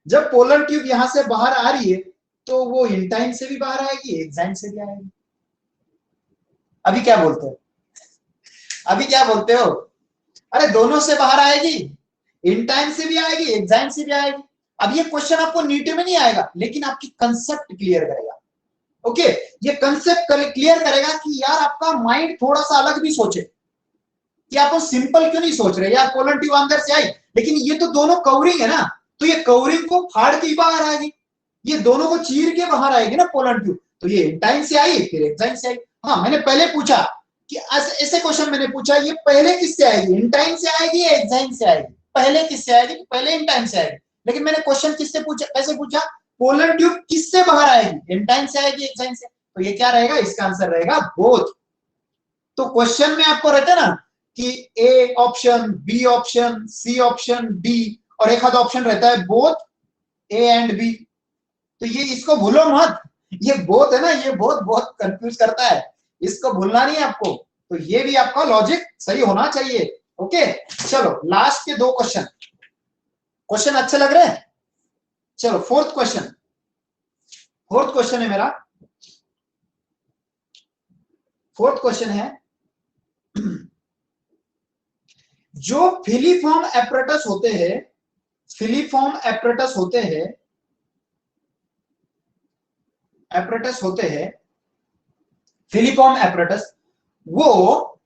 जब पोलन ट्यूब यहां से बाहर आ रही है तो वो इंटाइन से भी बाहर आएगी, एक्साइन से भी आएगी। अभी क्या बोलते हो? अभी क्या बोलते हो? अरे दोनों से बाहर आएगी, इंटाइन से भी आएगी, एक्साइन से भी आएगी। अब ये क्वेश्चन आपको नीट में नहीं आएगा, लेकिन आपकी कंसेप्ट क्लियर करेगा। ओके ये कंसेप्ट क्लियर करेगा कि यार आपका माइंड थोड़ा सा अलग भी सोचे कि आप सिंपल क्यों नहीं सोच रहे यार, पोलन ट्यूब अंदर से आई लेकिन ये तो दोनों कवरिंग है ना, तो ये कवरिंग को फाड़ के बाहर आएगी, ये दोनों को चीर के बाहर आएगी ना पोलन ट्यूब। तो ये इंटाइन से आई फिर एक्साइन से आई। हाँ मैंने पहले पूछा कि ऐसे क्वेश्चन मैंने पूछा, ये पहले किससे आएगी, इंटाइन से आएगी या एक्साइन से आएगी? पहले किससे आएगी? पहले इंटाइन से आएगी। लेकिन मैंने क्वेश्चन किससे पूछा, कैसे पूछा? पोलन ट्यूब किससे बाहर आएगी, इंटाइन से आएगी एक्साइन से? तो ये क्या रहेगा, इसका आंसर रहेगा बोथ। तो क्वेश्चन में आपको रहता है ना कि A option, B option, C option, D, और एक आधा ऑप्शन रहता है बोथ ए एंड बी। तो ये इसको भूलो मत, ये बोथ है ना, ये बहुत बहुत कंफ्यूज करता है, इसको भूलना नहीं है आपको। तो ये भी आपका लॉजिक सही होना चाहिए। ओके चलो लास्ट के दो क्वेश्चन, क्वेश्चन अच्छे लग रहे हैं? चलो फोर्थ क्वेश्चन है मेरा। फोर्थ क्वेश्चन है, जो फिलीफॉर्म एपरेटस होते हैं, फिलीफॉर्म एपरेटस होते हैं, एपरेटस होते हैं, फिलीफॉर्म एपरेटस, वो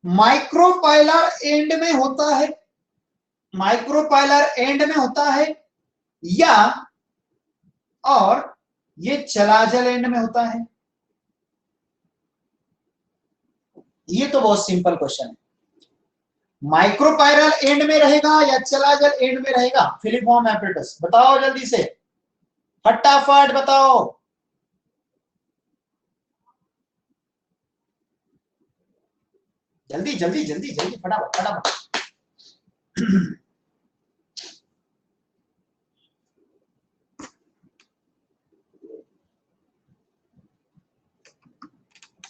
माइक्रोपाइलर एंड में होता है, माइक्रोपाइलर एंड में होता है या और ये चलाजल एंड में होता है? ये तो बहुत सिंपल क्वेश्चन है। माइक्रोपाइरल एंड में रहेगा या चलाजल एंड में रहेगा फिलीफॉर्म एपरेटस? बताओ जल्दी से, फटाफट बताओ। जल्दी जल्दी जल्दी जल्दी फटाफट फटाफट।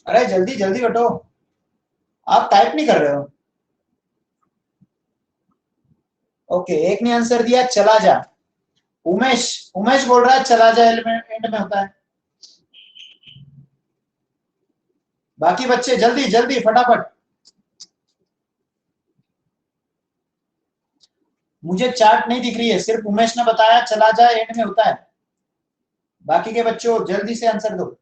अरे जल्दी जल्दी बटो, आप टाइप नहीं कर रहे हो। ओके एक ने आंसर दिया चला जा, उमेश उमेश बोल रहा है चला जा एंड में होता है। बाकी बच्चे जल्दी जल्दी फटाफट। मुझे चार्ट नहीं दिख रही है, सिर्फ उमेश ने बताया चला जा एंड में होता है। बाकी के बच्चों जल्दी से आंसर दो,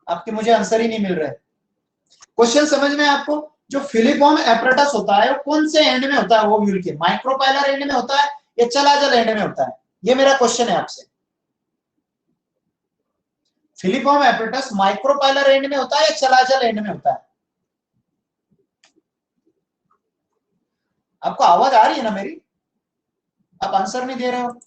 आपके मुझे आंसर ही नहीं मिल रहे। क्वेश्चन समझ में आपको? जो फिलिफॉर्म एपरेटस होता है वो कौन से एंड में होता है ओव्यूल के, माइक्रोपाइलर एंड में होता है या चलाजल एंड में होता है? ये मेरा क्वेश्चन है आपसे। फिलिफॉर्म एपरेटस माइक्रोपाइलर एंड में होता है या चलाजल एंड में होता है? आपको आवाज आ रही है ना मेरी? आप आंसर नहीं दे रहे हो।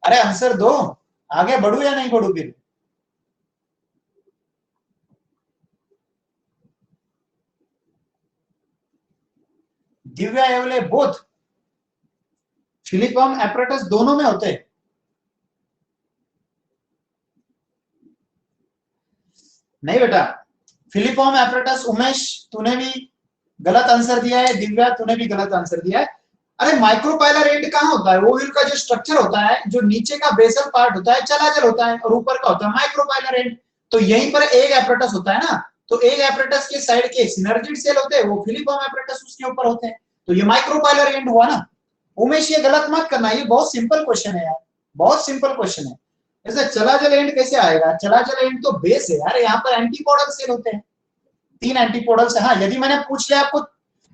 अरे आंसर दो, आगे बढ़ू या नहीं बढ़ू फिर? दिव्या एवले बोथ फिलिफॉर्म एपरेटस दोनों में होते हैं? नहीं बेटा, फिलिफॉर्म एपरेटस, उमेश तूने भी गलत आंसर दिया है, दिव्या तूने भी गलत आंसर दिया है। अरे माइक्रोपाइलर एंड कहाँ होता है? ओव्यूल का जो स्ट्रक्चर होता है, जो नीचे का बेसल पार्ट होता है चलाजल होता है और ऊपर का होता है माइक्रोपाइलर एंड। तो यहीं पर एक एपरेटस होता है ना, तो एक एपरेटस के साइड के सिनर्जिड सेल होते हैं, वो फिलिफॉर्म एपरेटस उसके ऊपर होते हैं, तो ये माइक्रोपाइलर एंड हुआ ना। उमेश ये गलत मत करना, ये बहुत सिंपल क्वेश्चन है यार, बहुत सिंपल क्वेश्चन है। ऐसे चलाजल एंड कैसे आएगा? चलाजल एंड तो बेस है यार, यहाँ पर एंटीपोडल सेल होते हैं, 3 एंटीपोडल से। हाँ, यदि मैंने पूछ लिया आपको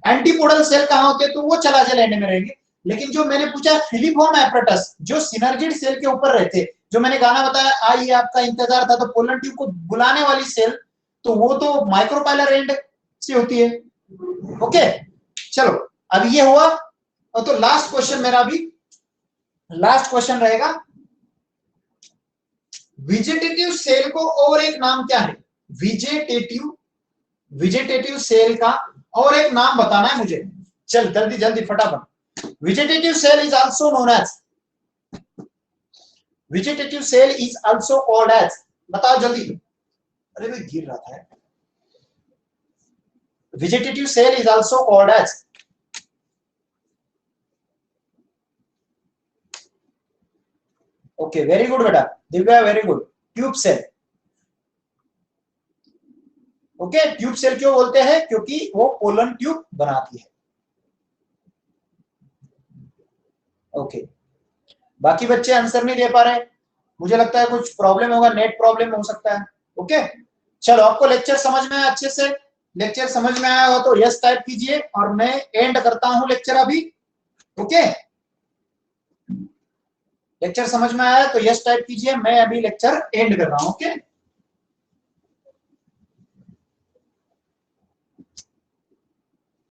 एंटीपोडल सेल कहाँ होते हैं तो वो चलाजल एंड में रहेंगे। लेकिन जो मैंने पूछा फिलिफॉर्म एपरेटस, जो सिनर्जिड सेल के ऊपर रहते, जो मैंने गाना बताया आइए आपका इंतजार था, तो पोलन ट्यूब को बुलाने वाली सेल, तो वो तो माइक्रोपाइलर एंड से होती है। ओके चलो, अब ये हुआ। और तो लास्ट क्वेश्चन मेरा भी, लास्ट क्वेश्चन रहेगा, विजेटेटिव सेल को और एक नाम क्या है? विजेटेटिव सेल का और एक नाम बताना है मुझे, चल जल्दी जल्दी फटाफट। Vegetative cell is also known as, vegetative cell is also called as, बताओ जल्दी। अरे भाई गिर रहा था। Vegetative cell is also called as, okay very good बेटा, Divya very good, tube cell. Okay tube cell क्यों बोलते हैं? क्योंकि वो पोलन ट्यूब बनाती है। ओके बाकी बच्चे आंसर नहीं दे पा रहे, मुझे लगता है कुछ प्रॉब्लम होगा, नेट प्रॉब्लम हो सकता है। ओके चलो, आपको लेक्चर समझ में आया अच्छे से? लेक्चर समझ में आया हो तो यस टाइप कीजिए, और मैं एंड करता हूं लेक्चर अभी। ओके लेक्चर समझ में आया तो यस टाइप कीजिए, मैं अभी लेक्चर एंड कर रहा हूं। ओके